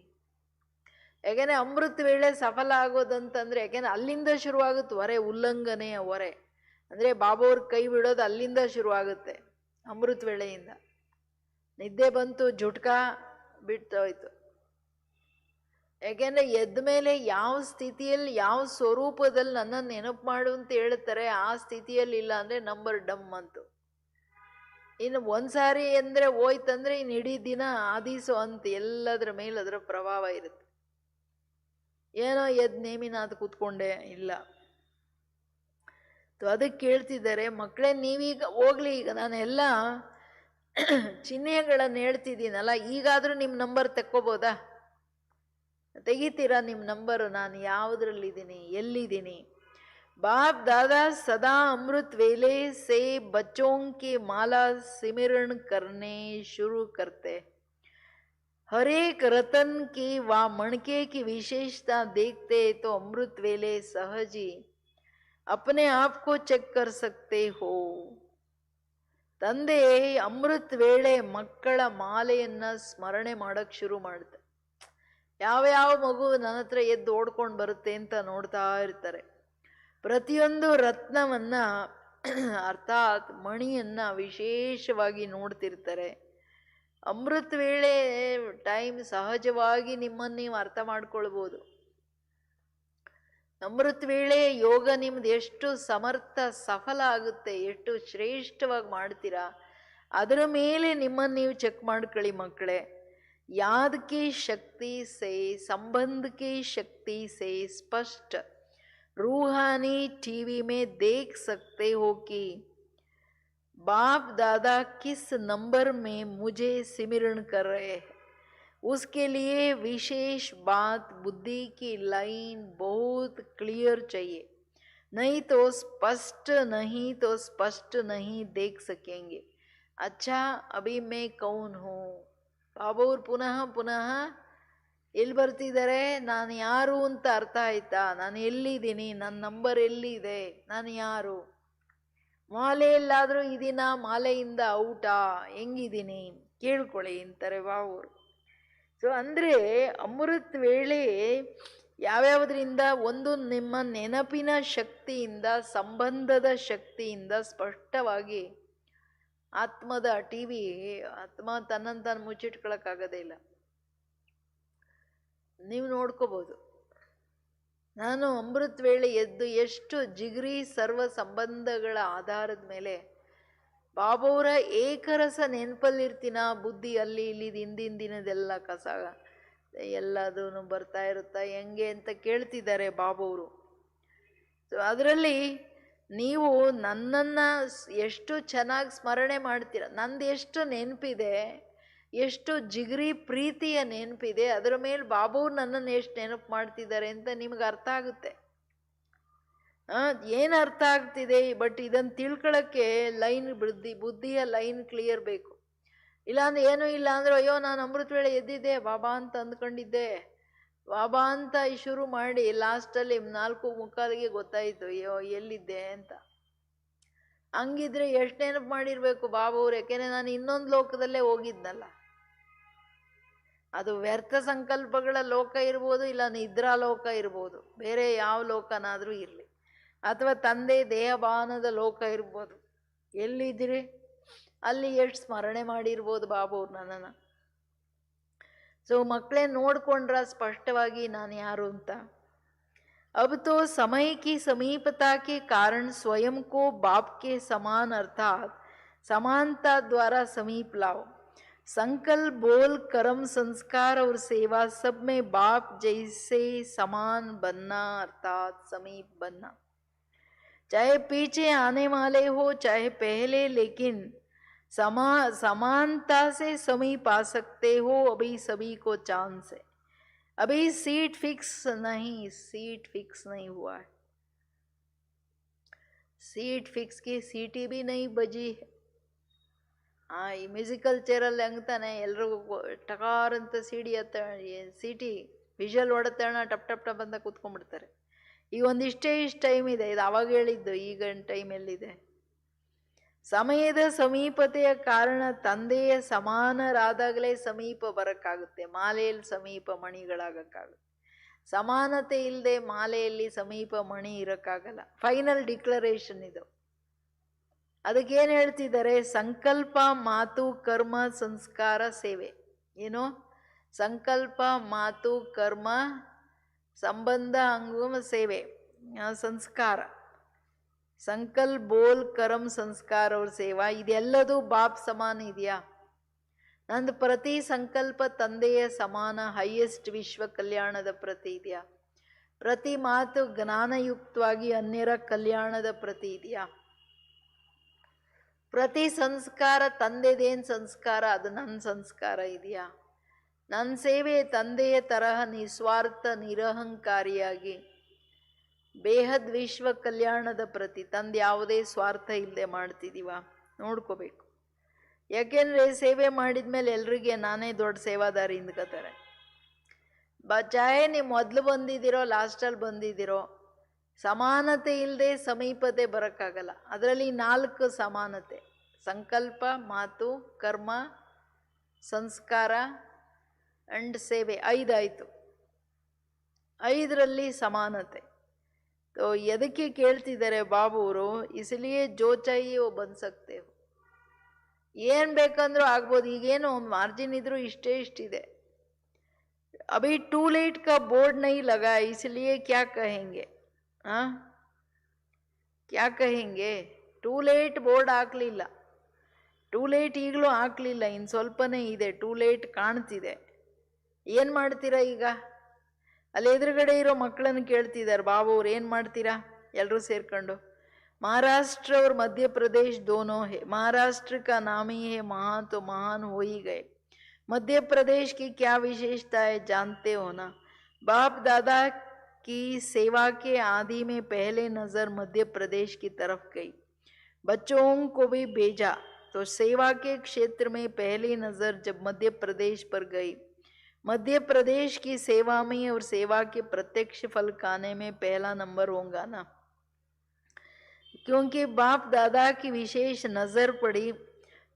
ಯಾಕೆಂದರೆ ಅಮೃತ ವೇಳೆ ಸಫಲ ಆಗೋದಂತಂದರೆ, ಯಾಕೆಂದರೆ ಅಲ್ಲಿಂದ ಶುರುವಾಗುತ್ತೆ ಹೊರೆ, ಉಲ್ಲಂಘನೆಯ ಹೊರೆ. ಅಂದರೆ ಬಾಬಾವ್ರ ಕೈ ಬಿಡೋದು ಅಲ್ಲಿಂದ ಶುರುವಾಗುತ್ತೆ, ಅಮೃತ ವೇಳೆಯಿಂದ. ನಿದ್ದೆ ಬಂತು, ಜುಟ್ಕಾ ಬಿಡ್ತೋಯ್ತು. ಯಾಕೆಂದರೆ ಎದ್ದ ಮೇಲೆ ಯಾವ ಸ್ಥಿತಿಯಲ್ಲಿ ಯಾವ ಸ್ವರೂಪದಲ್ಲಿ ನನ್ನನ್ನು ನೆನಪು ಮಾಡು ಅಂತ ಹೇಳ್ತಾರೆ, ಆ ಸ್ಥಿತಿಯಲ್ಲಿ ಇಲ್ಲ ಅಂದರೆ ನಂಬರ್ ಡಮ್ ಅಂತು. ಇನ್ನು ಒಂದ್ಸಾರಿ ಅಂದರೆ ಹೋಯ್ತಂದ್ರೆ ಇನ್ನು ಇಡೀ ದಿನ ಆದಿಸೋ ಅಂತ ಎಲ್ಲದರ ಮೇಲೆ ಅದರ ಪ್ರಭಾವ ಇರುತ್ತೆ. ಏನೋ ನೇಮಿನಾದ ಕೂತ್ಕೊಂಡೆ ಇಲ್ಲ. ಅದಕ್ಕೆ ಕೇಳ್ತಿದ್ದಾರೆ ಮಕ್ಕಳೇ, ನೀವೀಗ ಹೋಗ್ಲಿ, ಈಗ ನಾನೆಲ್ಲ ಚಿಹ್ನೆಗಳನ್ನು ಹೇಳ್ತಿದ್ದೀನಲ್ಲ, ಈಗಾದರೂ ನಿಮ್ಮ ನಂಬರ್ ತೆಕ್ಕೋಬೋದಾ? ತೆಗಿತೀರಾ ನಿಮ್ಮ ನಂಬರು? ನಾನು ಯಾವುದ್ರಲ್ಲಿದ್ದೀನಿ, ಎಲ್ಲಿದ್ದೀನಿ? बाप दादा सदा अमृत वेले से बच्चों की माला सिमरण करने शुरू करते। हर एक रतन की व मणके की विशेषता देखते तो अमृत वेले सहज ही अपने आप को चेक कर सकते हो। ತಂದೆ ಅಮೃತ್ ವೇಳೆ ಮಕ್ಕಳ ಮಾಲೆಯನ್ನ ಸ್ಮರಣೆ ಮಾಡಕ್ ಶುರು ಮಾಡುತ್ತೆ. ಯಾವ ಮಗು ನನ್ನ ಹತ್ರ ಎದ್ದು ಓಡ್ಕೊಂಡು ಬರುತ್ತೆ ಅಂತ ನೋಡ್ತಾ ಇರ್ತಾರೆ. ಪ್ರತಿಯೊಂದು ರತ್ನವನ್ನ ಅರ್ಥಾತ್ ಮಣಿಯನ್ನ ವಿಶೇಷವಾಗಿ ನೋಡ್ತಿರ್ತಾರೆ. ಅಮೃತ ವೇಳೆ ಟೈಮ್ ಸಹಜವಾಗಿ ನಿಮ್ಮನ್ನು ನೀವು ಅರ್ಥ ಮಾಡ್ಕೊಳ್ಬೋದು. ಅಮೃತ ವೇಳೆ ಯೋಗ ನಿಮ್ದು ಎಷ್ಟು ಸಮರ್ಥ ಸಫಲ ಆಗುತ್ತೆ, ಎಷ್ಟು ಶ್ರೇಷ್ಠವಾಗಿ ಮಾಡ್ತೀರಾ, ಅದರ ಮೇಲೆ ನಿಮ್ಮನ್ನು ನೀವು ಚೆಕ್ ಮಾಡ್ಕೊಳ್ಳಿ ಮಕ್ಕಳೇ. ಯಾದ್ ಕಿ ಶಕ್ತಿ ಸೇ ಸಂಬಂಧ ಕಿ ಶಕ್ತಿ ಸೇ ಸ್ಪಷ್ಟ रूहानी टीवी में देख सकते हो कि बाप दादा किस नंबर में मुझे सिमरण कर रहे हैं। उसके लिए विशेष बात बुद्धि की लाइन बहुत क्लियर चाहिए, नहीं तो स्पष्ट नहीं देख सकेंगे। अच्छा अभी मैं कौन हूँ? बाबा पुनः ಎಲ್ಲಿ ಬರ್ತಿದ್ದಾರೆ, ನಾನು ಯಾರು ಅಂತ ಅರ್ಥ ಆಯ್ತಾ? ನಾನು ಎಲ್ಲಿದ್ದೀನಿ, ನನ್ನ ನಂಬರ್ ಎಲ್ಲಿದೆ, ನಾನು ಯಾರು? ಮಾಲೆಯಲ್ಲಾದರೂ ಇದೀನಾ, ಮಾಲೆಯಿಂದ ಔಟಾ, ಹೆಂಗಿದ್ದೀನಿ ಕೇಳ್ಕೊಳ್ಳಿ ಅಂತಾರೆ ಬಾವರು. ಸೊ ಅಂದರೆ ಅಮೃತ ವೇಳೆ ಯಾವ್ಯಾವುದರಿಂದ? ಒಂದು ನಿಮ್ಮ ನೆನಪಿನ ಶಕ್ತಿಯಿಂದ, ಸಂಬಂಧದ ಶಕ್ತಿಯಿಂದ ಸ್ಪಷ್ಟವಾಗಿ ಆತ್ಮದ ಟಿವಿ ಆತ್ಮ ತನ್ನನ್ನು ತಾನು ಮುಚ್ಚಿಟ್ಕೊಳಕ್ಕಾಗೋದೇ ಇಲ್ಲ, ನೀವು ನೋಡ್ಕೋಬಹುದು. ನಾನು ಅಮೃತ ವೇಳೆ ಎದ್ದು ಎಷ್ಟು ಜಿಗ್ರಿ ಸರ್ವ ಸಂಬಂಧಗಳ ಆಧಾರದ ಮೇಲೆ ಬಾಬಾವರ ಏಕರಸ ನೆನಪಲ್ಲಿರ್ತೀನ. ಬುದ್ಧಿ ಅಲ್ಲಿ ಇಲ್ಲಿ ಹಿಂದಿನ ದಿನದೆಲ್ಲ ಕಸ ಎಲ್ಲದೂ ಬರ್ತಾ ಇರುತ್ತಾ ಹೆಂಗೆ ಅಂತ ಕೇಳ್ತಿದ್ದಾರೆ ಬಾಬಾವರು. ಅದರಲ್ಲಿ ನೀವು ನನ್ನನ್ನು ಎಷ್ಟು ಚೆನ್ನಾಗಿ ಸ್ಮರಣೆ ಮಾಡ್ತೀರ, ನಂದು ಎಷ್ಟು ನೆನಪಿದೆ, ಎಷ್ಟು ಜಿಗ್ರಿ ಪ್ರೀತಿಯ ನೆನಪಿದೆ, ಅದರ ಮೇಲೆ ಬಾಬಾವ್ರು ನನ್ನನ್ನು ಎಷ್ಟು ನೆನಪು ಮಾಡ್ತಿದ್ದಾರೆ ಅಂತ ನಿಮ್ಗೆ ಅರ್ಥ ಆಗುತ್ತೆ. ಏನು ಅರ್ಥ ಆಗ್ತಿದೆ, ಬಟ್ ಇದನ್ನು ತಿಳ್ಕೊಳ್ಳೋಕ್ಕೆ ಲೈನ್ ಬುದ್ಧಿಯ ಲೈನ್ ಕ್ಲಿಯರ್ ಬೇಕು. ಇಲ್ಲಾಂದ್ರೆ ಏನೂ ಇಲ್ಲ ಅಂದ್ರೆ, ಅಯ್ಯೋ ನಾನು ಅಮೃತ ವೇಳೆ ಎದ್ದಿದ್ದೆ ಬಾಬಾ ಅಂತ ಅಂದ್ಕೊಂಡಿದ್ದೆ, ಬಾಬಾ ಅಂತ ಶುರು ಮಾಡಿ ಲಾಸ್ಟಲ್ಲಿ 4:45 ಗೊತ್ತಾಯಿತು ಅಯ್ಯೋ ಎಲ್ಲಿದ್ದೆ ಅಂತ. ಹಂಗಿದ್ರೆ ಎಷ್ಟು ನೆನಪು ಮಾಡಿರ್ಬೇಕು ಬಾಬಾವ್ರು, ಯಾಕೆಂದ್ರೆ ನಾನು ಇನ್ನೊಂದು ಲೋಕದಲ್ಲೇ ಹೋಗಿದ್ನಲ್ಲ. ಅದು ವ್ಯರ್ಥ ಸಂಕಲ್ಪಗಳ ಲೋಕ ಇರ್ಬೋದು, ಇಲ್ಲ ನಿದ್ರಾ ಲೋಕ ಇರ್ಬೋದು, ಬೇರೆ ಯಾವ ಲೋಕನಾದರೂ ಇರಲಿ, ಅಥವಾ ತಂದೆ ದೇಹಭಾನದ ಲೋಕ ಇರ್ಬೋದು. ಎಲ್ಲಿದ್ದೀರಿ ಅಲ್ಲಿ ಎಷ್ಟು ಸ್ಮರಣೆ ಮಾಡಿರ್ಬೋದು ಬಾಬಾವ್ರು ನನ್ನನ್ನು. ಸೊ ಮಕ್ಕಳೇ ನೋಡ್ಕೊಂಡ್ರ ಸ್ಪಷ್ಟವಾಗಿ ನಾನು ಯಾರು ಅಂತ. अब तो समय की समीपता के कारण स्वयं को बाप के समान अर्थात समानता द्वारा समीप लाओ। संकल्प बोल कर्म संस्कार और सेवा सब में बाप जैसे समान बनना अर्थात समीप बनना। चाहे पीछे आने वाले हो चाहे पहले, लेकिन समानता से समीप आ सकते हो अभी सभी को चांस है। अभी सीट फिक्स नहीं हुआ है। सीट फिक्स की सीटी भी नहीं बजी है. ಈ ಮ್ಯೂಸಿಕಲ್ ಚೇರಲ್ಲಿ ಹಂಗ್ತಾನೆ ಎಲ್ಲರೂ ಟಕಾರ್ ಅಂತ ಸಿಟಿ ವಿಷಲ್ ಹೊಡೆತಣ ಟಪ್ ಟಪ್ ಟಪ್ ಅಂತ ಕೂತ್ಕೊಂಡ್ಬಿಡ್ತಾರೆ. ಈಗ ಒಂದಿಷ್ಟೇ ಟೈಮ್ ಇದೆ, ಇದು ಅವಾಗ ಹೇಳಿದ್ದು, ಈಗ ಟೈಮ್ ಎಲ್ಲಿದೆ? ಸಮಯದ ಸಮೀಪತೆಯ ಕಾರಣ ತಂದೆಯ ಸಮಾನರಾದಾಗಲೇ ಸಮೀಪ ಬರೋಕ್ಕಾಗುತ್ತೆ, ಮಾಲೆಯಲ್ಲಿ ಸಮೀಪ ಮಣಿಗಳಾಗಕ್ಕಾಗುತ್ತೆ. ಸಮಾನತೆ ಇಲ್ಲದೆ ಮಾಲೆಯಲ್ಲಿ ಸಮೀಪ ಮಣಿ ಇರೋಕ್ಕಾಗಲ್ಲ. ಫೈನಲ್ ಡಿಕ್ಲರೇಷನ್ ಇದು. ಅದಕ್ಕೇನು ಹೇಳ್ತಿದ್ದಾರೆ? ಸಂಕಲ್ಪ ಮಾತು ಕರ್ಮ ಸಂಸ್ಕಾರ ಸೇವೆ. ಏನು? ಸಂಕಲ್ಪ ಮಾತು ಕರ್ಮ ಸಂಬಂಧ ಅಂಗುಮ ಸೇವೆ ಸಂಸ್ಕಾರ. ಸಂಕಲ್ಪ ಬೋಲ್ ಕರ್ಮ ಸಂಸ್ಕಾರ ಅವ್ರ ಸೇವಾ ಇದೆಲ್ಲದೂ ಬಾಪ್ ಸಮಾನ ಇದೆಯಾ? ನಂದು ಪ್ರತಿ ಸಂಕಲ್ಪ ತಂದೆಯ ಸಮಾನ ಹೈಯೆಸ್ಟ್ ವಿಶ್ವ ಕಲ್ಯಾಣದ ಪ್ರತಿ ಇದೆಯಾ? ಪ್ರತಿ ಮಾತು ಜ್ಞಾನಯುಕ್ತವಾಗಿ ಅನ್ಯರ ಕಲ್ಯಾಣದ ಪ್ರತಿ ಇದೆಯಾ? ಪ್ರತಿ ಸಂಸ್ಕಾರ ತಂದೆದೇನು ಸಂಸ್ಕಾರ, ಅದು ನನ್ನ ಸಂಸ್ಕಾರ ಇದೆಯಾ? ನನ್ನ ಸೇವೆ ತಂದೆಯ ತರಹ ನಿಸ್ವಾರ್ಥ ನಿರಹಂಕಾರಿಯಾಗಿ ಬೇಹದ್ ವಿಶ್ವ ಕಲ್ಯಾಣದ ಪ್ರತಿ ತಂದೆ ಯಾವುದೇ ಸ್ವಾರ್ಥ ಇಲ್ಲದೆ ಮಾಡ್ತಿದೀವ ನೋಡ್ಕೋಬೇಕು. ಯಾಕೆಂದರೆ ಸೇವೆ ಮಾಡಿದ್ಮೇಲೆ ಎಲ್ರಿಗೆ ನಾನೇ ದೊಡ್ಡ ಸೇವಾದಾರಿ ಇಂದ್ಕೋತಾರೆ. ಚಾಹೆ ನೀವು ಮೊದಲು ಬಂದಿದ್ದೀರೋ ಲಾಸ್ಟಲ್ಲಿ ಬಂದಿದ್ದೀರೋ, ಸಮಾನತೆ ಇಲ್ಲದೆ ಸಮೀಪತೆ ಬರೋಕ್ಕಾಗಲ್ಲ. ಅದರಲ್ಲಿ 4 ಸಮಾನತೆ: ಸಂಕಲ್ಪ, ಮಾತು, ಕರ್ಮ, ಸಂಸ್ಕಾರ ಅಂಡ್ ಸೇವೆ. 5 ಆಯಿತು. 5ರಲ್ಲಿ ಸಮಾನತೆ. तो ಎದಕ್ಕೆ ಕೇಳ್ತಿದ್ದಾರೆ ಬಾಬುವರು? ಇಸಲಿಯೇ ಜೋ ಚಾಹಿಯೆ ವೋ ಬನ್ ಸಕ್ತೆ ಹೋ. ಏನು ಬೇಕಂದ್ರೂ ಆಗ್ಬೋದು. ಈಗೇನು ಮಾರ್ಜಿನ್ ಇದ್ರೂ ಇಷ್ಟೇ ಇಷ್ಟಿದೆ. अभी टू लेट का बोर्ड नहीं लगा, इसलिए क्या कहेंगे? हाँ, क्या कहेंगे? ಟೂ ಲೇಟ್ ಬೋರ್ಡ್ ಹಾಕ್ಲಿಲ್ಲ. ಟೂ ಲೇಟ್ ಈಗಲೂ ಹಾಕ್ಲಿಲ್ಲ, ಇನ್ನು ಸ್ವಲ್ಪನೇ ಇದೆ. ಟೂ ಲೇಟ್ ಕಾಣ್ತಿದೆ. ಏನು ಮಾಡ್ತೀರಾ ಈಗ? ಅಲ್ಲಿ ಎದುರುಗಡೆ ಇರೋ ಮಕ್ಕಳನ್ನು ಕೇಳ್ತಿದ್ದಾರೆ, ಬಾಬು ಅವ್ರು ಏನು ಮಾಡ್ತೀರಾ ಎಲ್ಲರೂ ಸೇರ್ಕೊಂಡು? महाराष्ट्र और मध्य प्रदेश दोनों है. महाराष्ट्र का नाम ही है महान, तो महान हो ही गए. मध्य प्रदेश की क्या विशेषता है जानते हो ना? बाप दादा की सेवा के आदि में पहले नज़र मध्य प्रदेश की तरफ गई. बच्चों को भी भेजा तो सेवा के क्षेत्र में पहली नज़र जब मध्य प्रदेश पर गई, मध्य प्रदेश की सेवा में और सेवा के प्रत्यक्ष फल खाने में पहला नंबर होगा ना. क्योंकि बाप दादा की विशेष नज़र पड़ी.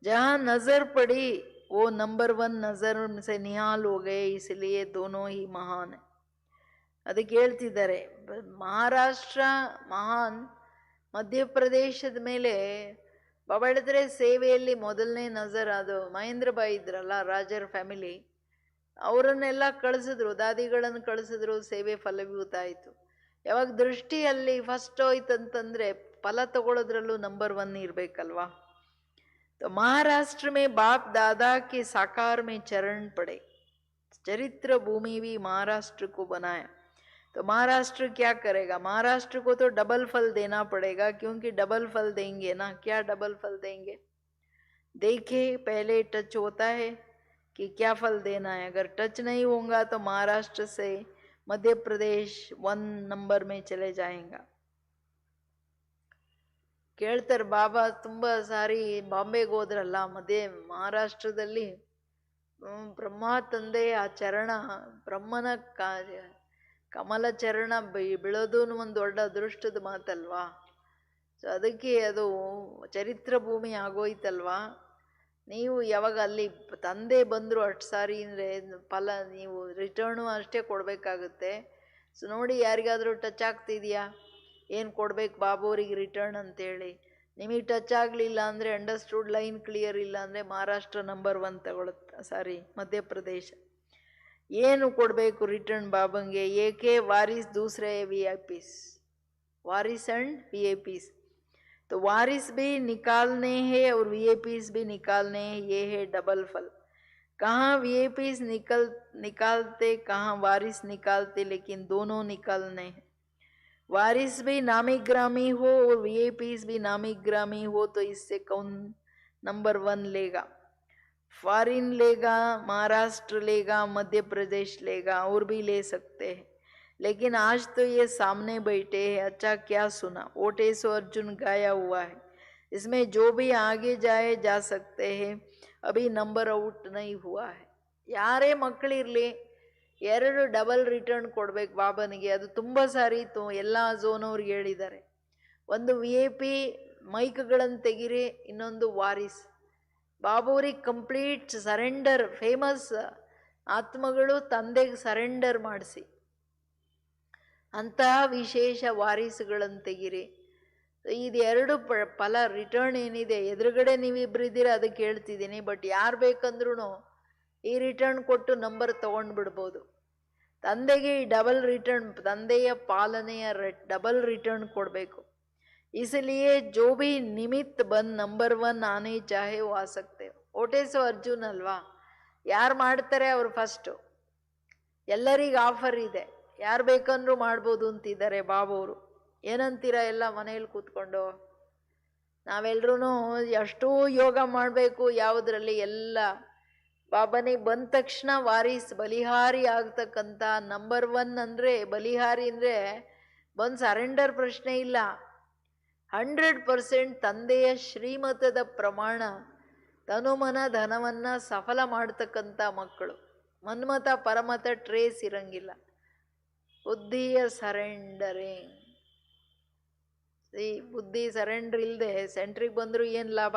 जहाँ नज़र पड़ी वो नंबर 1 नज़र से निहाल हो गए, इसलिए दोनों ही महान है. ಅದಕ್ಕೆ ಹೇಳ್ತಿದ್ದಾರೆ, ಮಹಾರಾಷ್ಟ್ರ ಮಹಾನ್, ಮಧ್ಯಪ್ರದೇಶದ ಮೇಲೆ ಬಾಬಾ ಹೇಳಿದ್ರೆ ಸೇವೆಯಲ್ಲಿ ಮೊದಲನೇ ನಜರ್ ಅದು ಮಹೇಂದ್ರ ಬಾಯಿ ಇದ್ರಲ್ಲ, ರಾಜರ ಫ್ಯಾಮಿಲಿ, ಅವರನ್ನೆಲ್ಲ ಕಳಿಸಿದ್ರು, ದಾದಿಗಳನ್ನು ಕಳಿಸಿದ್ರು, ಸೇವೆ ಫಲಭೂತ ಆಯಿತು. ಯಾವಾಗ ದೃಷ್ಟಿಯಲ್ಲಿ ಫಸ್ಟ್ ಹೋಯ್ತಂತಂದರೆ ಫಲ ತಗೊಳ್ಳೋದ್ರಲ್ಲೂ ನಂಬರ್ 1 ಇರಬೇಕಲ್ವಾ. तो महाराष्ट्र में बाप दादा के साकार में चरण पड़े. चरित्र भूमि भी महाराष्ट्र को बनाया. तो महाराष्ट्र क्या करेगा? महाराष्ट्र को तो डबल फल देना पड़ेगा, क्योंकि डबल फल देंगे ना. क्या डबल फल देंगे? देखे पहले टच होता है कि क्या फल देना है. अगर टच नहीं होगा तो महाराष्ट्र से मध्य प्रदेश 1 नंबर में चले जाएगा. ಕೇಳ್ತಾರೆ ಬಾಬಾ ತುಂಬ ಸಾರಿ ಬಾಂಬೆಗೆ ಹೋದ್ರಲ್ಲ, ಮಹಾರಾಷ್ಟ್ರದಲ್ಲಿ ಬ್ರಹ್ಮ ತಂದೆ ಆ ಚರಣ, ಬ್ರಹ್ಮನ ಕಮಲ ಚರಣ ಬೀಳೋದು ಒಂದು ದೊಡ್ಡ ಅದೃಷ್ಟದ ಮಾತಲ್ವಾ. ಸೊ ಅದಕ್ಕೆ ಅದು ಚರಿತ್ರ ಭೂಮಿ ಆಗೋಯ್ತಲ್ವಾ. ನೀವು ಯಾವಾಗ ಅಲ್ಲಿ ತಂದೆ ಬಂದರು ಅಷ್ಟು ಸಾರಿ ಅಂದರೆ ಫಲ ನೀವು ರಿಟರ್ನು ಅಷ್ಟೇ ಕೊಡಬೇಕಾಗುತ್ತೆ. ಸೊ ನೋಡಿ, ಯಾರಿಗಾದರೂ ಟಚ್ ಆಗ್ತಿದೆಯಾ, ಏನು ಕೊಡ್ಬೇಕು ಬಾಬುವ್ರಿಗೆ ರಿಟರ್ನ್ ಅಂತೇಳಿ. ನಿಮಗೆ ಟಚ್ ಆಗಲಿಲ್ಲ ಅಂದರೆ, ಅಂಡರ್ಸ್ಟೂಡ್ ಲೈನ್ ಕ್ಲಿಯರ್ ಇಲ್ಲ ಅಂದರೆ ಮಹಾರಾಷ್ಟ್ರ ನಂಬರ್ 1 ತಗೊಳುತ್ತೆ, ಸಾರಿ ಮಧ್ಯಪ್ರದೇಶ. ಏನು ಕೊಡಬೇಕು ರಿಟರ್ನ್ ಬಾಬಂಗೆ? ಏಕೆ Waris ದೂಸರೆ VIP, Waris and VIPs. तो वारिस भी निकालने हैं और VIPs भी निकालने हैं. ये है डबल फल. कहाँ VIPs निकालते, कहाँ वारिस निकालते, लेकिन दोनों निकालने हैं. वारिस भी नामी ग्रामी हो और VIPs भी नामी ग्रामी हो, तो इससे कौन नंबर 1 लेगा? फॉरिन लेगा, महाराष्ट्र लेगा, मध्य प्रदेश लेगा, और भी ले सकते हैं. लेकिन आज तो ये सामने बैठे हैं. अच्छा क्या सुना? ओटे सो अर्जुन गाया हुआ है. इसमें जो भी आगे जाए जा सकते हैं. अभी नंबर आउट नहीं हुआ है. ಯಾರೇ ಮಕ್ಕಳಿರಲಿ, 2 ಡಬಲ್ ರಿಟರ್ನ್ ಕೊಡ್ಬೇಕು ಬಾಬನಿಗೆ. ಅದು ತುಂಬ ಸಾರಿ ಎಲ್ಲ ಝೋನವ್ರಿಗೆ ಹೇಳಿದ್ದಾರೆ. ಒಂದು VIP ಮೈಕ್ಗಳನ್ನು ತೆಗಿರಿ, ಇನ್ನೊಂದು ವಾರಿಸ್. ಬಾಬುವ್ರಿಗೆ ಕಂಪ್ಲೀಟ್ ಸರೆಂಡರ್, ಫೇಮಸ್ ಆತ್ಮಗಳು ತಂದೆಗೆ ಸರೆಂಡರ್ ಮಾಡಿಸಿ ಅಂತಹ ವಿಶೇಷ ವಾರಿಸುಗಳನ್ನು ತೆಗಿರಿ. ಇದು 2 ಫಲ ರಿಟರ್ನ್ ಏನಿದೆ, ಎದುರುಗಡೆ ನೀವಿಬ್ಬರು ಇದ್ದೀರ ಅದಕ್ಕೆ ಹೇಳ್ತಿದ್ದೀನಿ. ಬಟ್ ಯಾರು ಬೇಕಂದ್ರೂ ಈ ರಿಟರ್ನ್ ಕೊಟ್ಟು ನಂಬರ್ ತೊಗೊಂಡು ಬಿಡ್ಬೋದು. ತಂದೆಗೆ ಈ ಡಬಲ್ ರಿಟರ್ನ್, ತಂದೆಯ ಪಾಲನೆಯ ಡಬಲ್ ರಿಟರ್ನ್ ಕೊಡಬೇಕು. इसलिए जो भी निमित्त बन नंबर 1 आने चाहे वो आ सकते. ಓಟೆ ಸೋ ಅರ್ಜುನ್ ಅಲ್ವಾ, ಯಾರು ಮಾಡ್ತಾರೆ ಅವರು ಫಸ್ಟು. ಎಲ್ಲರಿಗೂ ಆಫರ್ ಇದೆ, ಯಾರು ಬೇಕಂದ್ರೂ ಮಾಡ್ಬೋದು ಅಂತಿದ್ದಾರೆ ಬಾಬವರು. ಏನಂತೀರ ಎಲ್ಲ ಮನೇಲಿ ಕೂತ್ಕೊಂಡು? ನಾವೆಲ್ಲರೂ ಎಷ್ಟೋ ಯೋಗ ಮಾಡಬೇಕು, ಯಾವುದರಲ್ಲಿ ಎಲ್ಲ ಬಾಬನಿಗೆ ಬಂದ ತಕ್ಷಣ ವಾರಿಸ್ ಬಲಿಹಾರಿ ಆಗ್ತಕ್ಕಂಥ ನಂಬರ್ 1 ಅಂದರೆ ಬಲಿಹಾರಿ ಅಂದರೆ ಬಂದು ಸರೆಂಡರ್ ಪ್ರಶ್ನೆ ಇಲ್ಲ. 100% ತಂದೆಯ ಶ್ರೀಮತದ ಪ್ರಮಾಣ ತನುಮನ ಧನವನ್ನು ಸಫಲ ಮಾಡ್ತಕ್ಕಂಥ ಮಕ್ಕಳು. ಮನ್ಮತ ಪರಮತ ಟ್ರೇಸ್ ಇರಂಗಿಲ್ಲ. ಬುದ್ಧಿಯ ಸರೆಂಡರಿಂಗ್. ಬುದ್ಧಿ ಸರೆಂಡರ್ ಇಲ್ಲದೆ ಸೆಂಟ್ರಿಗೆ ಬಂದರೂ ಏನು ಲಾಭ?